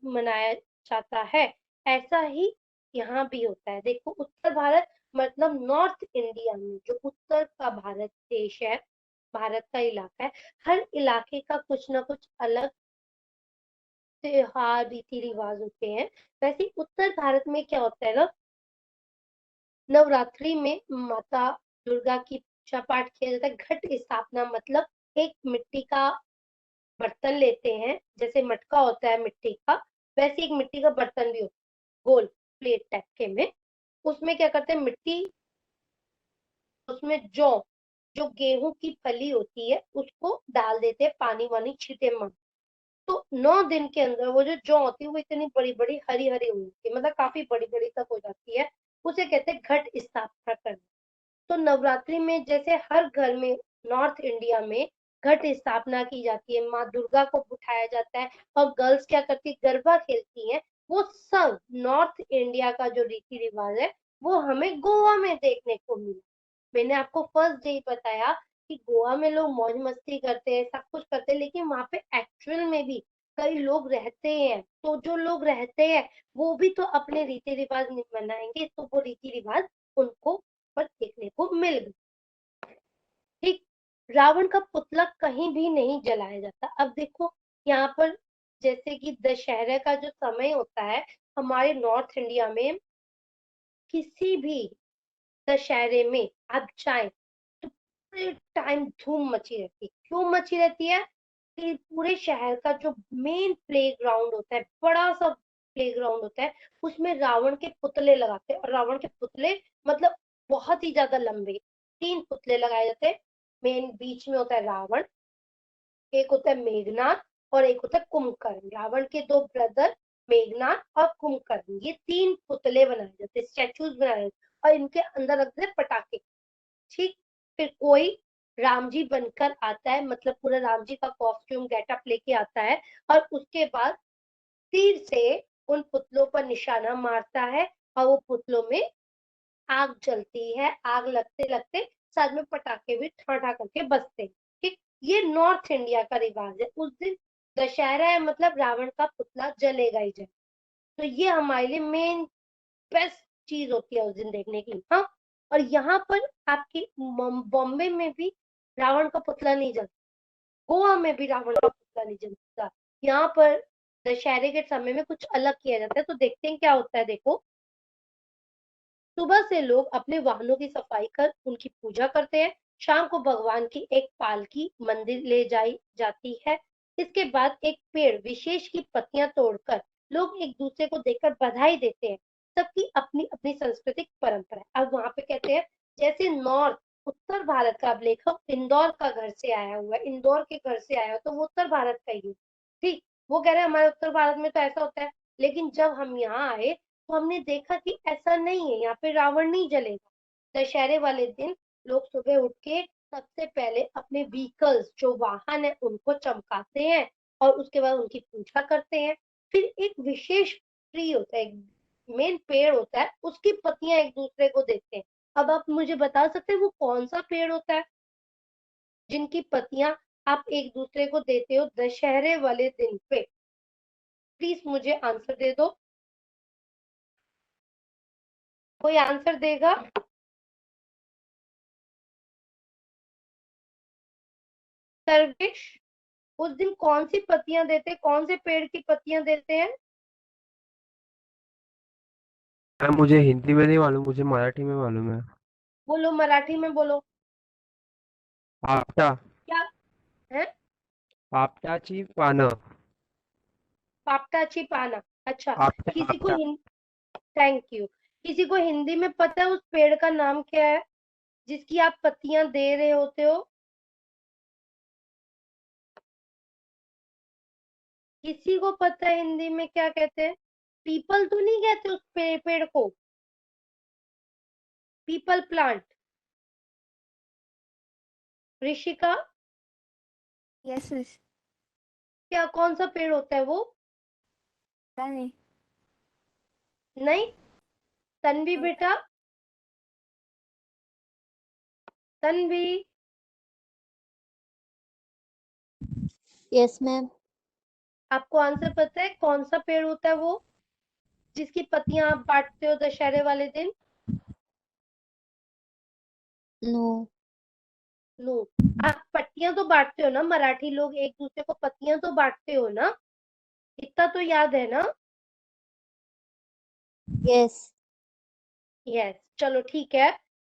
मनाया जाता है, ऐसा ही यहाँ भी होता है। देखो, उत्तर भारत मतलब नॉर्थ इंडिया में जो उत्तर का भारत देश है, भारत का इलाका है, हर इलाके का कुछ ना कुछ अलग त्योहार रीति रिवाज होते हैं। वैसे ही उत्तर भारत में क्या होता है ना, नवरात्रि में माता दुर्गा की पूजा पाठ किया जाता है। घट स्थापना मतलब एक मिट्टी का बर्तन लेते हैं, जैसे मटका होता है मिट्टी का, वैसे एक मिट्टी का बर्तन भी होता है, गोल प्लेट टाइप के में। उसमें क्या करते हैं, मिट्टी, उसमें जौ, जो गेहूं की फली होती है, उसको डाल देते हैं, पानी वानी छींटे मार। तो 9 दिन के अंदर वो जो जौ होती है वो इतनी बड़ी बड़ी हरी हरी हो जाती है, मतलब काफी बड़ी बड़ी तक हो जाती है, उसे कहते हैं घट स्थापना करना। तो नवरात्रि में जैसे हर घर में नॉर्थ इंडिया में घट स्थापना की जाती है, माँ दुर्गा को उठाया जाता है और गर्ल्स क्या करती है, गरबा खेलती हैं, वो सब नॉर्थ इंडिया का जो रीति रिवाज है वो हमें गोवा में देखने को मिला। मैंने आपको फर्स्ट डे ही बताया कि गोवा में लोग मौज मस्ती करते हैं, सब कुछ करते हैं, लेकिन वहां पे एक्चुअल में भी कई लोग रहते हैं। तो जो लोग रहते हैं वो भी तो अपने रीति रिवाज मनाएंगे, तो वो रीति रिवाज उनको पर देखने को मिल गए। ठीक, रावण का पुतला कहीं भी नहीं जलाया जाता। अब देखो यहाँ पर, जैसे कि दशहरे का जो समय होता है हमारे नॉर्थ इंडिया में, किसी भी दशहरे में आप जाएं तो पूरे टाइम धूम मची रहती है। क्यों मची रहती है कि पूरे शहर का जो मेन प्ले ग्राउंड होता है, बड़ा सा प्ले ग्राउंड होता है, उसमें रावण के पुतले लगाते हैं। और रावण के पुतले मतलब बहुत ही ज्यादा लंबे, 3 पुतले लगाए जाते हैं। मेन बीच में होता है रावण, एक होता है मेघनाथ और एक होता है कुंभकर्ण। रावण के 2 ब्रदर मेघनाथ और कुंभकर्ण, ये 3 पुतले बनाए जाते हैं, स्टैचूज बनाए जाते हैं, और इनके अंदर रखते हैं पटाखे। ठीक, फिर कोई राम जी बनकर आता है, मतलब पूरा राम जी का कॉस्ट्यूम गेटअप लेके आता है, और उसके बाद तीर से उन पुतलों पर निशाना मारता है, और वो पुतलों में आग जलती है। आग लगते लगते साथ में पटाखे भी ठा ठा करके बजते हैं। ठीक, ये नॉर्थ इंडिया का रिवाज है। उस दिन दशहरा है, मतलब रावण का पुतला जलेगा ही जले। तो ये हमारे लिए मेन बेस्ट चीज होती है उस दिन देखने की। हाँ, और यहाँ पर आपकी बॉम्बे में भी रावण का पुतला नहीं जलता, गोवा में भी रावण का पुतला नहीं जलता। यहाँ पर दशहरे के समय में कुछ अलग किया जाता है। तो देखते हैं क्या होता है। देखो, सुबह से लोग अपने वाहनों की सफाई कर उनकी पूजा करते हैं। शाम को भगवान की एक पालकी मंदिर ले जाई जाती है। इसके बाद एक पेड़ विशेष की पत्तियां तोड़कर लोग एक दूसरे को देखकर बधाई देते हैं। सबकी अपनी अपनी सांस्कृतिक परंपरा है। अब वहां पे कहते हैं जैसे नॉर्थ उत्तर भारत का, अब लेखक इंदौर का घर से आया हुआ है, इंदौर के घर से आया है, तो वो उत्तर भारत का ही है। ठीक, वो कह रहे हैं हमारे उत्तर भारत में तो ऐसा होता है, लेकिन जब हम यहाँ आए तो हमने देखा कि ऐसा नहीं है, यहाँ पे रावण नहीं जलेगा। दशहरे वाले दिन लोग सुबह उठ के सबसे पहले अपने व्हीकल्स, जो वाहन है, उनको चमकाते हैं और उसके बाद उनकी पूजा करते हैं। फिर एक विशेष ट्री होता है, मेन पेड़ होता है, उसकी पत्तियां एक दूसरे को देते हैं। अब आप मुझे बता सकते हैं वो कौन सा पेड़ होता है जिनकी पत्तियां आप एक दूसरे को देते हो दशहरे वाले दिन पे? प्लीज मुझे आंसर दे दो। कोई आंसर देगा? सर्वेश, उस दिन कौन सी पत्तियां देते हैं, कौन से पेड़ की पत्तियां देते हैं? मैम मुझे हिंदी में नहीं मालूम, मुझे मराठी में मालूम है। बोलो, मराठी में बोलो। आपटा, क्या है? आपटाची पानं। पापटाची पाना। अच्छा, आपटा किसी को आपटा थैंक यू। किसी को हिंदी में पता है उस पेड़ का नाम क्या है जिसकी आप पत्तियां दे रहे होते हो? किसी को पता है हिंदी में क्या कहते हैं? पीपल तो नहीं कहते उस पेड़ को, people plant. Rishika, yes miss. क्या कौन सा पेड़ होता है वो? पता नहीं। नहीं, तन्वी बेटा, तन्वी, यस मैम। आपको आंसर पता है कौन सा पेड़ होता है वो जिसकी पत्तियां आप बांटते हो दशहरे वाले दिन? नो। नो, आप पत्तियां तो बांटते हो ना, मराठी लोग एक दूसरे को पत्तियां तो बांटते हो ना, इतना तो याद है ना? यस। यस, चलो ठीक है,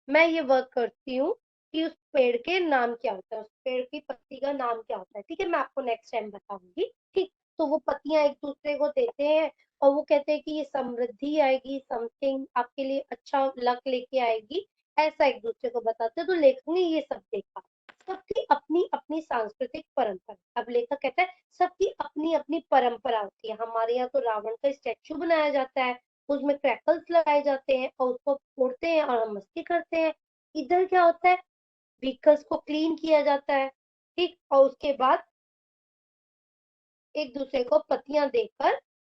मैं ये वर्क करती हूँ कि उस पेड़ के नाम क्या होता है, उस पेड़ की पत्ती का नाम क्या होता है। ठीक है, मैं आपको नेक्स्ट टाइम बताऊंगी। ठीक, तो वो पत्तियां एक दूसरे को देते हैं और वो कहते हैं कि ये समृद्धि आएगी, समथिंग आपके लिए अच्छा लक लेके आएगी, ऐसा एक दूसरे को बताते हैं। तो लेखक ने ये सब देखा, सबकी अपनी अपनी सांस्कृतिक परंपरा। अब लेखक कहता है सबकी अपनी अपनी परंपरा होती है। हमारे यहाँ तो रावण का स्टैचू बनाया जाता है, उसमें क्रैकल्स लगाए जाते हैं और उसको फोड़ते हैं और हम मस्ती करते हैं। इधर क्या होता है, व्हीकल्स को क्लीन किया जाता है, ठीक, और उसके बाद एक दूसरे को पत्तियां देकर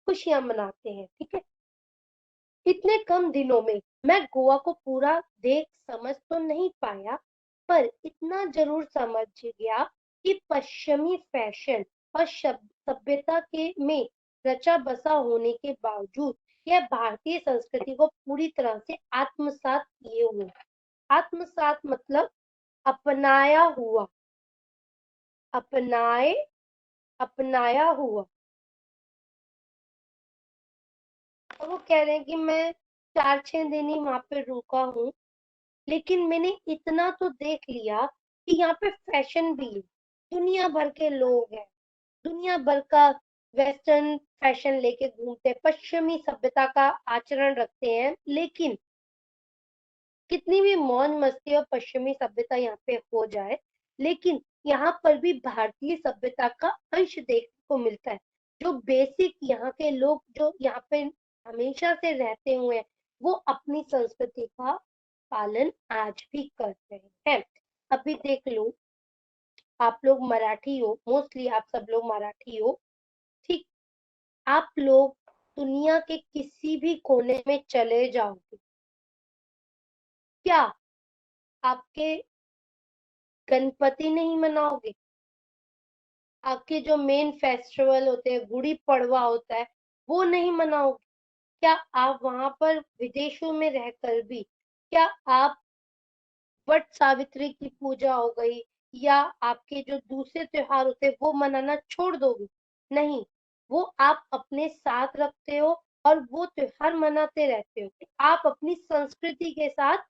खुशियां मनाते हैं। ठीक है, इतने कम दिनों में मैं गोवा को पूरा देख समझ तो नहीं पाया, पर इतना जरूर समझ गया कि पश्चिमी फैशन और सभ्यता के में रचा बसा होने के बावजूद यह भारतीय संस्कृति को पूरी तरह से आत्मसात किए हुए। आत्मसात मतलब अपनाया हुआ, अपनाए, अपनाया हुआ। और वो कह रहे हैं कि मैं 4-6 दिन ही वहां पे रुका हूँ, लेकिन मैंने इतना तो देख लिया कि यहाँ पे फैशन भी है, दुनिया भर के लोग हैं, दुनिया भर का वेस्टर्न फैशन लेके घूमते हैं, पश्चिमी सभ्यता का आचरण रखते हैं, लेकिन कितनी भी मौज मस्ती और पश्चिमी सभ्यता यहाँ पे हो जाए, लेकिन यहाँ पर भी भारतीय सभ्यता का अंश देखने को मिलता है। जो बेसिक यहाँ के लोग जो यहाँ पे हमेशा से रहते हुए हैं, वो अपनी संस्कृति का पालन आज भी कर रहे हैं। अभी देख लो, आप लोग मराठी हो, मोस्टली आप सब लोग मराठी हो, ठीक, आप लोग दुनिया के किसी भी कोने में चले जाओगे, क्या आपके गणपति नहीं मनाओगे? आपके जो मेन फेस्टिवल होते हैं, गुड़ी पड़वा होता है, वो नहीं मनाओगे? क्या आप वहां पर विदेशों में रहकर भी, क्या आप वट सावित्री की पूजा हो गई या आपके जो दूसरे त्योहार होते हैं वो मनाना छोड़ दोगे? नहीं, वो आप अपने साथ रखते हो और वो त्योहार मनाते रहते हो। आप अपनी संस्कृति के साथ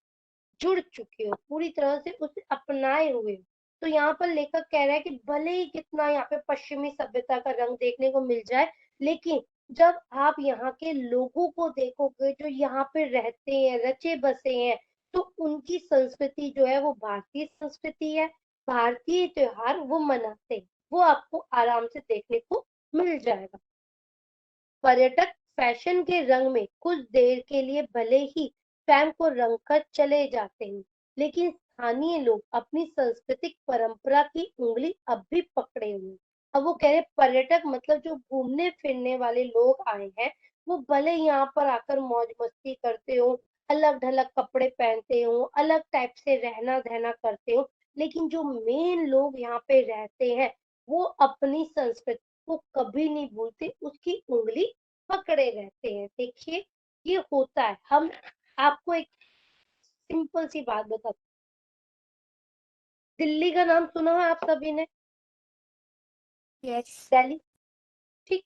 जुड़ चुके हो, पूरी तरह से उसे अपनाए हुए हो। तो यहाँ पर लेखक कह रहा है कि भले ही कितना यहाँ पे पश्चिमी सभ्यता का रंग देखने को मिल जाए, लेकिन जब आप यहाँ के लोगों को देखोगे जो यहाँ पे रहते हैं, रचे बसे हैं, तो उनकी संस्कृति जो है वो भारतीय संस्कृति है, भारतीय त्योहार वो मनाते हैं, वो आपको आराम से देखने को मिल जाएगा। पर्यटक फैशन के रंग में कुछ देर के लिए भले ही स्वयं को रंग कर चले जाते हैं, लेकिन स्थानीय लोग अपनी सांस्कृतिक परंपरा की उंगली अब भी पकड़े हुए हैं। अब वो कह रहे पर्यटक मतलब जो घूमने फिरने वाले लोग आए हैं, वो भले यहाँ पर आकर मौज मस्ती करते हो, अलग ढलग कपड़े पहनते हो, अलग टाइप से रहना सहना करते हो, लेकिन जो मेन लोग यहाँ पे रहते हैं वो अपनी संस्कृति को कभी नहीं भूलते, उसकी उंगली पकड़े रहते हैं। देखिए ये होता है। हम आपको एक सिंपल सी बात बताते, दिल्ली का नाम सुना है आप सभी ने? यस। दिल्ली, ठीक।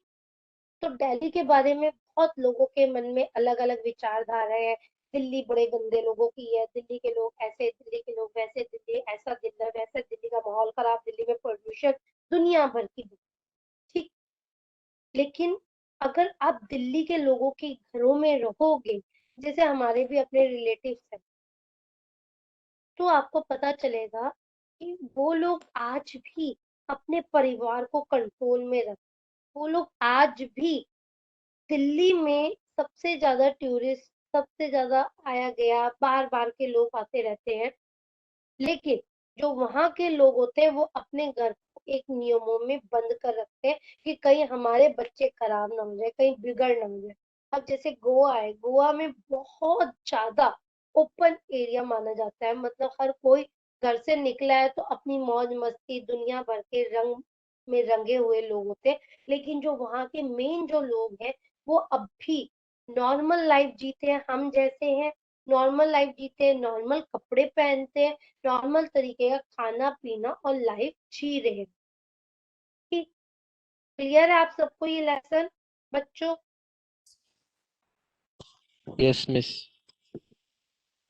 तो दिल्ली के बारे में बहुत लोगों के मन में अलग अलग विचारधारा है। दिल्ली बड़े गंदे लोगों की है, दिल्ली के लोग ऐसे, दिल्ली के लोग वैसे, दिल्ली ऐसा, दिल्ली वैसे, दिल्ली का माहौल खराब, दिल्ली में प्रदूषण, दुनिया भर की, ठीक। लेकिन अगर आप दिल्ली के लोगों के घरों में रहोगे, जैसे हमारे भी अपने रिलेटिव्स हैं, तो आपको पता चलेगा कि वो लोग आज भी अपने परिवार को कंट्रोल में रखते, वो लोग आज भी दिल्ली में सबसे ज्यादा टूरिस्ट, सबसे ज्यादा आया गया, बार बार के लोग आते रहते हैं, लेकिन जो वहां के लोग होते हैं वो अपने घर को एक नियमों में बंद कर रखते हैं कि कहीं हमारे बच्चे खराब ना हो जाए, कहीं बिगड़ ना हो जाए। अब जैसे गोवा है, गोवा में बहुत ज्यादा ओपन एरिया माना जाता है, मतलब हर कोई घर से निकला है तो अपनी मौज मस्ती, दुनिया भर के रंग में रंगे हुए लोग होते हैं, लेकिन जो वहाँ के मेन जो लोग हैं वो अब भी नॉर्मल लाइफ जीते हैं, हम जैसे हैं, नॉर्मल लाइफ जीते हैं, नॉर्मल कपड़े पहनते हैं, नॉर्मल तरीके का खाना पीना और लाइफ जी रहे हैं। ठीक, क्लियर है आप सबको ये लेसन बच्चों? Yes miss.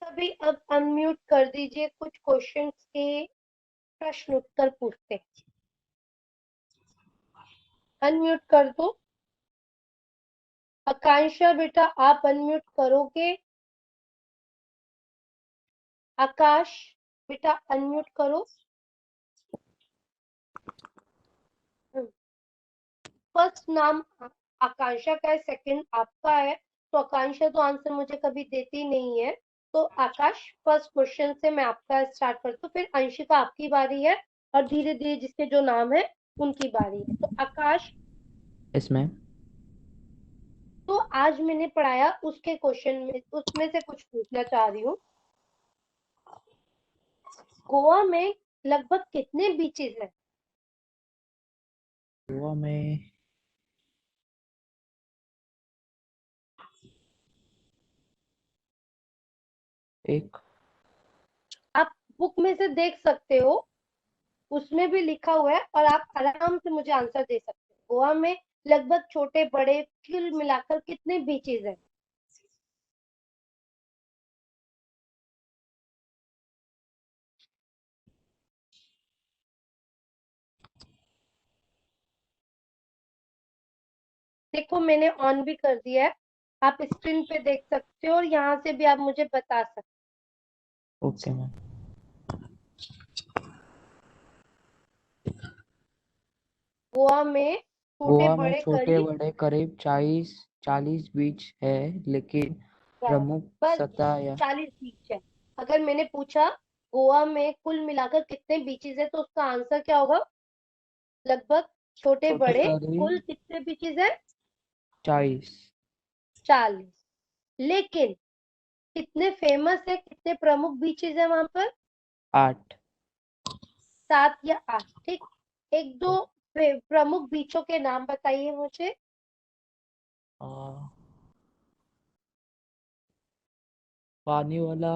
सभी अब अनम्यूट कर दीजिए, कुछ क्वेश्चंस के प्रश्न उत्तर पूछते हैं। अनम्यूट कर दो। आकांक्षा बेटा आप अनम्यूट करोगे? आकाश बेटा अनम्यूट करो। फर्स्ट नाम आकांक्षा का है, सेकंड आपका है, तो आकांक्षा तो आंसर मुझे कभी देती नहीं है, तो आकाश फर्स्ट क्वेश्चन से मैं आपका स्टार्ट करती हूँ, फिर अंशिका आपकी बारी है, और धीरे धीरे जिसके जो नाम है उनकी बारी है। तो आकाश, यस मैम। तो आज मैंने पढ़ाया उसके क्वेश्चन में, उसमें से कुछ पूछना चाह रही हूँ। गोवा में लगभग कितने बीचेस हैं? गोवा में एक। आप बुक में से देख सकते हो, उसमें भी लिखा हुआ है, और आप आराम से मुझे आंसर दे सकते हो। गोवा में लगभग छोटे बड़े कुल मिलाकर कितने बीचेस हैं? देखो मैंने ऑन भी कर दिया है, आप स्क्रीन पे देख सकते हो, और यहाँ से भी आप मुझे बता सकते ओके मैम। हो। गोवा में छोटे गोवा में बड़े छोटे करीब बड़े करीब 40 बीच है, लेकिन प्रमुख बस सतह या 40 बीच है। अगर मैंने पूछा गोवा में कुल मिलाकर कितने बीचेस है, तो उसका आंसर क्या होगा? लगभग छोटे छोटे बड़े कुल करीब कितने बीचेस है? 40। 40। लेकिन कितने फेमस है, कितने प्रमुख बीचेस है वहां पर? 8। 7 या 8, ठीक। एक दो प्रमुख बीचों के नाम बताइए मुझे। पानी वाला,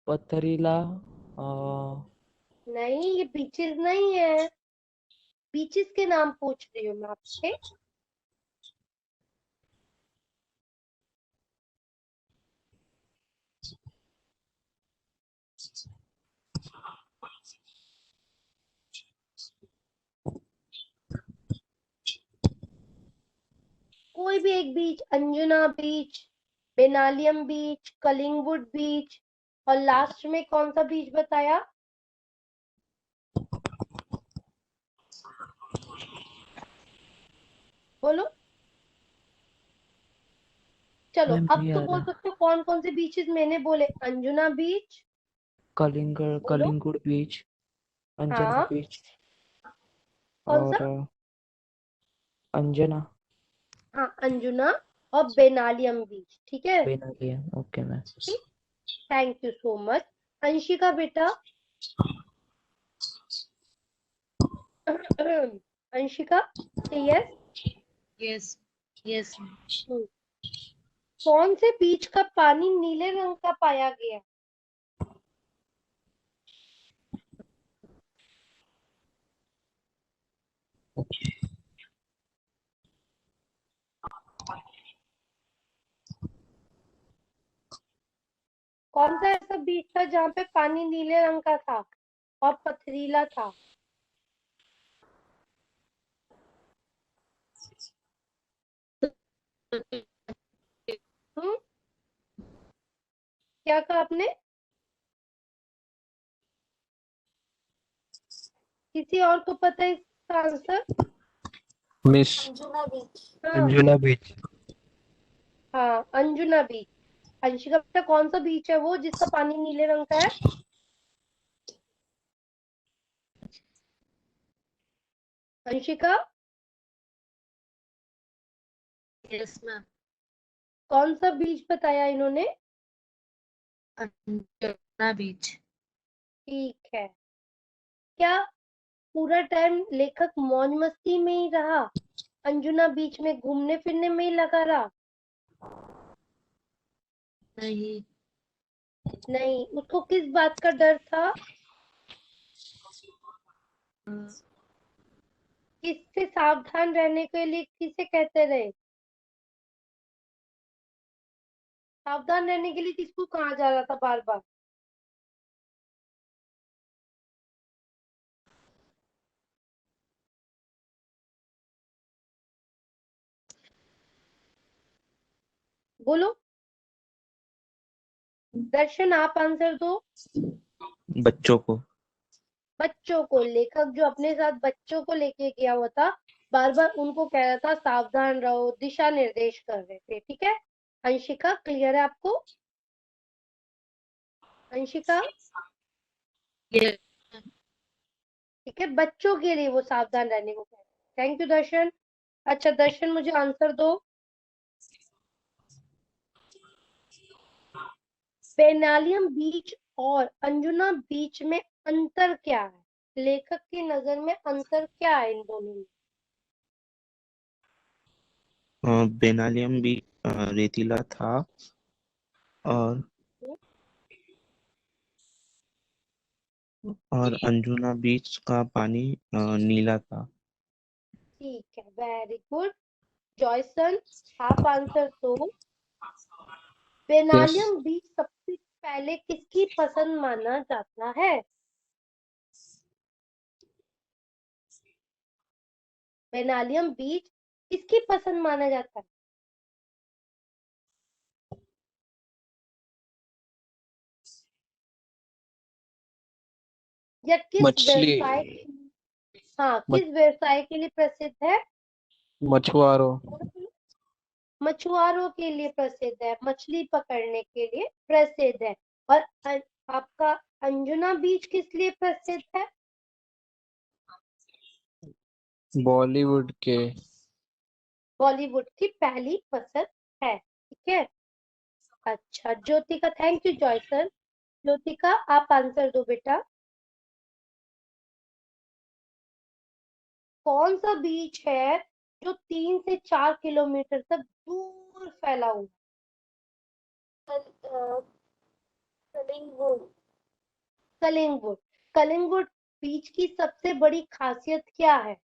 पथरीला, नहीं, ये बीचेस नहीं है, बीचेस के नाम पूछ रही हूँ मैं आपसे। कोई भी एक बीच, अंजुना बीच, बेनालियम बीच, कलिंगवुड बीच, और लास्ट में कौन सा बीच बताया? बोलो। चलो मैम अब नहीं तो आ बोल रहा। सकते हो कौन कौन से बीचेस मैंने बोले। अंजुना बीच, कलिंगड़ बोलो। कलिंगुड बीच, अंजना हाँ, बीच कौन सा? और अंजना हाँ, अंजुना और बेनालियम बीच। ठीक है, बेनालिया। Okay ma'am. ठीक। Thank you so much. Anshika बेटा। अंशिका, यस। यस यस कौन से बीच का पानी नीले रंग का पाया गया? कौन सा ऐसा बीच था जहाँ पे पानी नीले रंग का था और पथरीला था? हम्म, क्या कहा आपने? किसी और को पता है इसका आंसर? मिस अंजुना बीच। हाँ, अंजुना बीच। हाँ, अंजुना बीच। अंशिका बेटा, कौन सा बीच है वो जिसका पानी नीले रंग का है? Anshika, yes ma'am. कौन सा बीच बताया इन्होंने? अंजुना बीच। ठीक है। क्या पूरा टाइम लेखक मौज मस्ती में ही रहा? अंजुना बीच में घूमने फिरने में ही लगा रहा? नहीं। नहीं, उसको किस बात का डर था? अ, किससे सावधान रहने के लिए किसे कहते रहे? सावधान रहने के लिए किसको कहा जा रहा था बार बार? बोलो। दर्शन, आप आंसर दो। बच्चों को। बच्चों को। लेखक जो अपने साथ बच्चों को लेके गया हुआ था, बार बार उनको कह रहा था सावधान रहो, दिशा निर्देश कर रहे थे। ठीक है। अंशिका, क्लियर है आपको? अंशिका, ये ठीक है, बच्चों के लिए वो सावधान रहने को कह रहे थे। थैंक यू दर्शन। अच्छा दर्शन, मुझे आंसर दो। बेनालियम बीच और अंजुना बीच में अंतर क्या है? लेखक की नजर में अंतर क्या है इन दोनों में? बेनालियम भी रेतीला था और अंजुना बीच का पानी नीला था। ठीक है, वेरी गुड। जॉयसन, आप आंसर दो। यस बेनालियम बीच सबसे पहले किसकी पसंद माना जाता है? बेनालियम बीच किसकी पसंद माना जाता है? या किस मछली व्यवसाय, हाँ, मछ, किस व्यवसाय के लिए प्रसिद्ध है? मछुआरों। मछुआरों के लिए प्रसिद्ध है, मछली पकड़ने के लिए प्रसिद्ध है। और आपका अंजुना बीच किस लिए प्रसिद्ध है? बॉलीवुड के। बॉलीवुड की पहली पसंद है। ठीक है। अच्छा ज्योतिका, थैंक यू जॉयसन। ज्योतिका, आप आंसर दो बेटा। कौन सा बीच है जो 3 से 4 किलोमीटर तक दूर फैला हुआ? कलिंगुड। कलिंगुड। कलिंगुड बीच की सबसे बड़ी खासियत क्या है?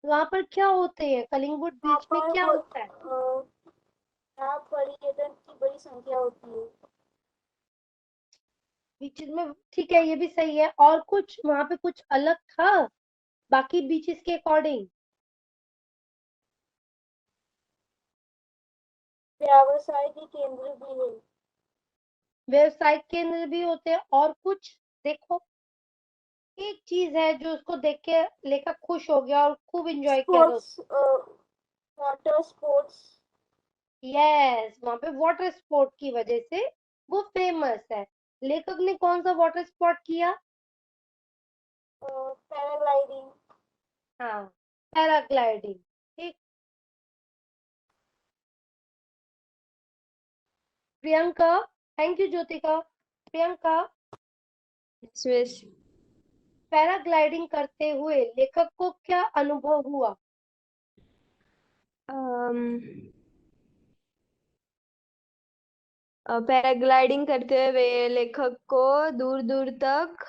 वहां पर क्या होते हैं? कलिंगुड वहाँ बीच में पर क्या होता है? यहाँ पर्यटन की बड़ी संख्या होती है। बीचेस में, ठीक है, ये भी सही है। और कुछ वहां पे कुछ अलग था बाकी बीचेस के अकॉर्डिंग? व्यावसायिक केंद्र भी है। व्यवसायिक केंद्र भी होते हैं। और कुछ देखो, एक चीज है जो उसको देख के लेखक खुश हो गया और खूब एंजॉय किया था। स्पोर्ट्स, वाटर स्पोर्ट्स, यस, वहां पे वाटर स्पोर्ट की वजह से वो फेमस है। लेखक ने कौन सा वाटर स्पोर्ट किया? पैराग्लाइडिंग। हाँ, पैराग्लाइडिंग। ठीक। Priyanka, thank you Jyotika. Priyanka, Swiss paragliding करते हुए लेखक को क्या अनुभव हुआ? पैराग्लाइडिंग करते हुए लेखक को दूर दूर तक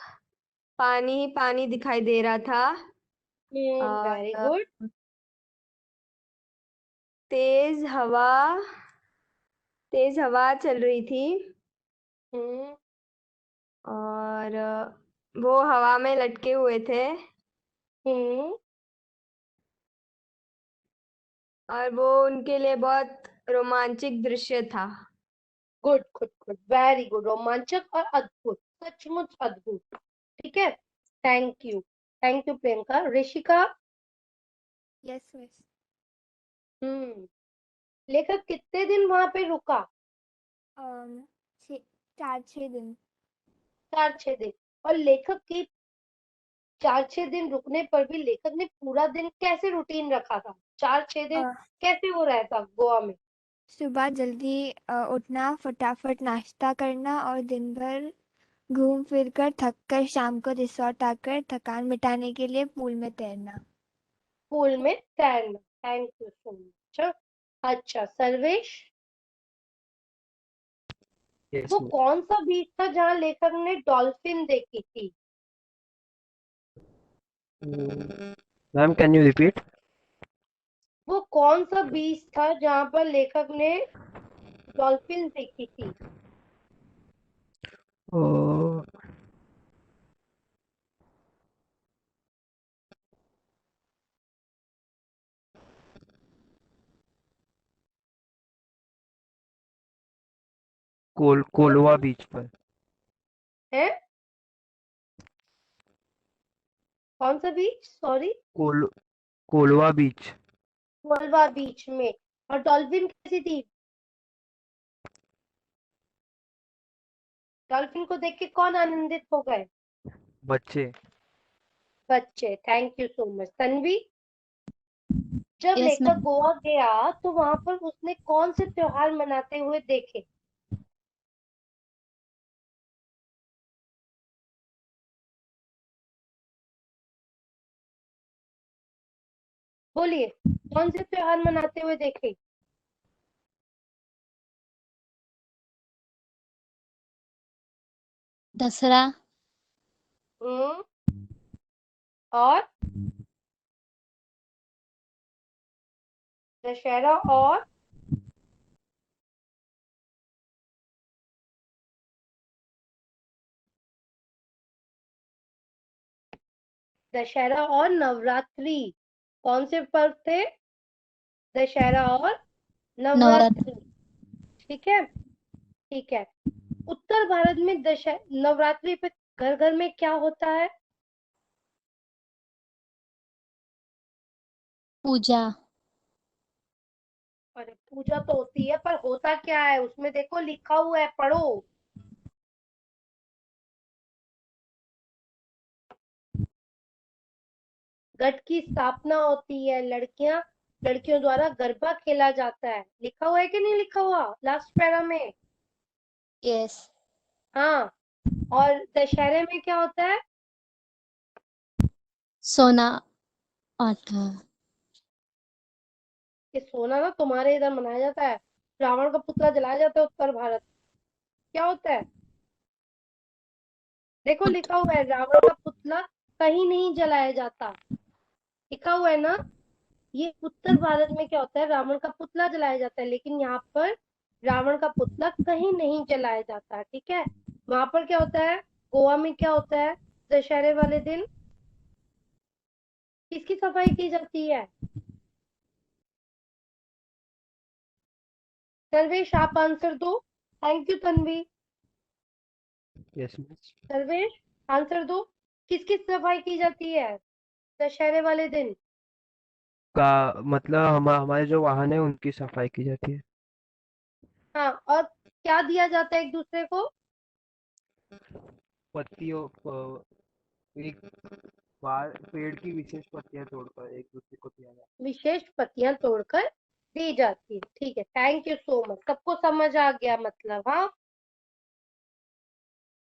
पानी ही पानी दिखाई दे रहा था वेरी और गुड। तेज हवा तेज हवा चल रही थी हम्म और वो हवा में लटके हुए थे हम्म और वो उनके लिए बहुत रोमांचक दृश्य था। Good good good, very good. रोमांचक और अद्भुत, सचमुच अद्भुत। ठीक है, thank you. Thank you Priyanka. Rishika, yes miss. लेखक कितने दिन वहां पे रुका? 4-6 दिन। 4-6 दिन। और लेखक की 4-6 दिन रुकने पर भी लेखक ने पूरा दिन कैसे रूटीन रखा था? 4-6 दिन अ, कैसे हो रहा था गोवा में? सुबह जल्दी उठना, फटाफट नाश्ता करना और दिन भर घूम फिर कर थक कर शाम को रिसोर्ट आकर थकान मिटाने के लिए पूल में तैरना। पूल में तैरना। Thank you so much. अच्छा सर्वेश, यस वो मैम। कौन सा बीच था जहाँ लेखक ने डॉल्फिन देखी थी? Ma'am can you repeat? वो कौन सा बीच था जहाँ पर लेखक ने डॉल्फिन देखी थी? ओ, कोलवा बीच पर। है कौन सा बीच? सॉरी। कोल कोलवा बीच। कोलवा बीच में। और डॉल्फिन कैसी थी? डॉल्फिन को देख के कौन आनंदित हो गए? बच्चे। बच्चे। Thank you so much. Tanvi, जब यस लेखक मैम। गोवा गया तो वहां पर उसने कौन से त्योहार मनाते हुए देखे? बोलिए, कौन से त्योहार मनाते हुए देखे? दसरा। हम्म और दशहरा और दशहरा और नवरात्रि। कौन से पर्व थे? दशहरा और नवरात्र। नवरात्रि। ठीक है, ठीक है। उत्तर भारत में नवरात्रि पे घर घर में क्या होता है? पूजा। अरे पूजा तो होती है, पर होता क्या है उसमें? देखो लिखा हुआ है, पढ़ो। घट की स्थापना होती है, लड़कियों द्वारा गरबा खेला जाता है। लिखा हुआ है कि नहीं लिखा हुआ लास्ट पैरा में? यस। हाँ। और दशहरे में क्या होता है? सोना आटा। ये सोना ना तुम्हारे इधर मनाया जाता है। रावण का पुतला जलाया जाता है उत्तर भारत। क्या होता है? देखो पुत लिखा हुआ है, रावण का पुतला कहीं नहीं जलाया जाता। लिखा हुआ है ना। ये उत्तर भारत में क्या होता है, रावण का पुतला जलाया जाता है, लेकिन यहाँ पर रावण का पुतला कहीं नहीं जलाया जाता। ठीक है। वहां पर क्या होता है? गोवा में क्या होता है दशहरे वाले दिन? किसकी सफाई की जाती है? सर्वेश आप आंसर दो। Thank you Tanvi. Yes miss. Sarvesh answer दो। किसकी सफाई की जाती है दशहरे वाले दिन? का मतलब हमारे जो वाहन है उनकी सफाई की जाती है। हाँ, और क्या दिया जाता है एक दूसरे को? पत्तियों एक पेड़ की विशेष पत्तियां तोड़कर एक दूसरे को दिया जाता विशेष पत्तियां तोड़कर दी जाती है। ठीक है, थैंक यू सो मच। सबको समझ आ गया मतलब? हाँ,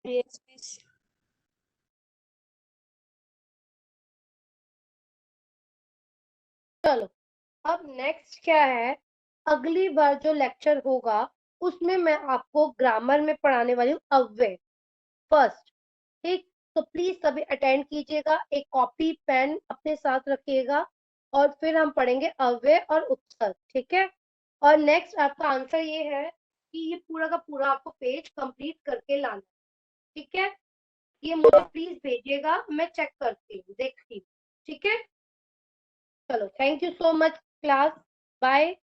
यस मिस। चलो अब नेक्स्ट क्या है, अगली बार जो लेक्चर होगा उसमें मैं आपको ग्रामर में पढ़ाने वाली हूँ अव्यय फर्स्ट। ठीक, तो प्लीज सभी अटेंड कीजिएगा, एक कॉपी पेन अपने साथ रखिएगा और फिर हम पढ़ेंगे अव्यय और उपसर्ग। ठीक है, और नेक्स्ट आपका आंसर ये है कि ये पूरा का पूरा आपको पेज कंप्लीट करके लाना। ठीक है, ये मुझे प्लीज भेजिएगा, मैं चेक करती हूँ, देखती हूँ। ठीक है, चलो thank you so much class, bye.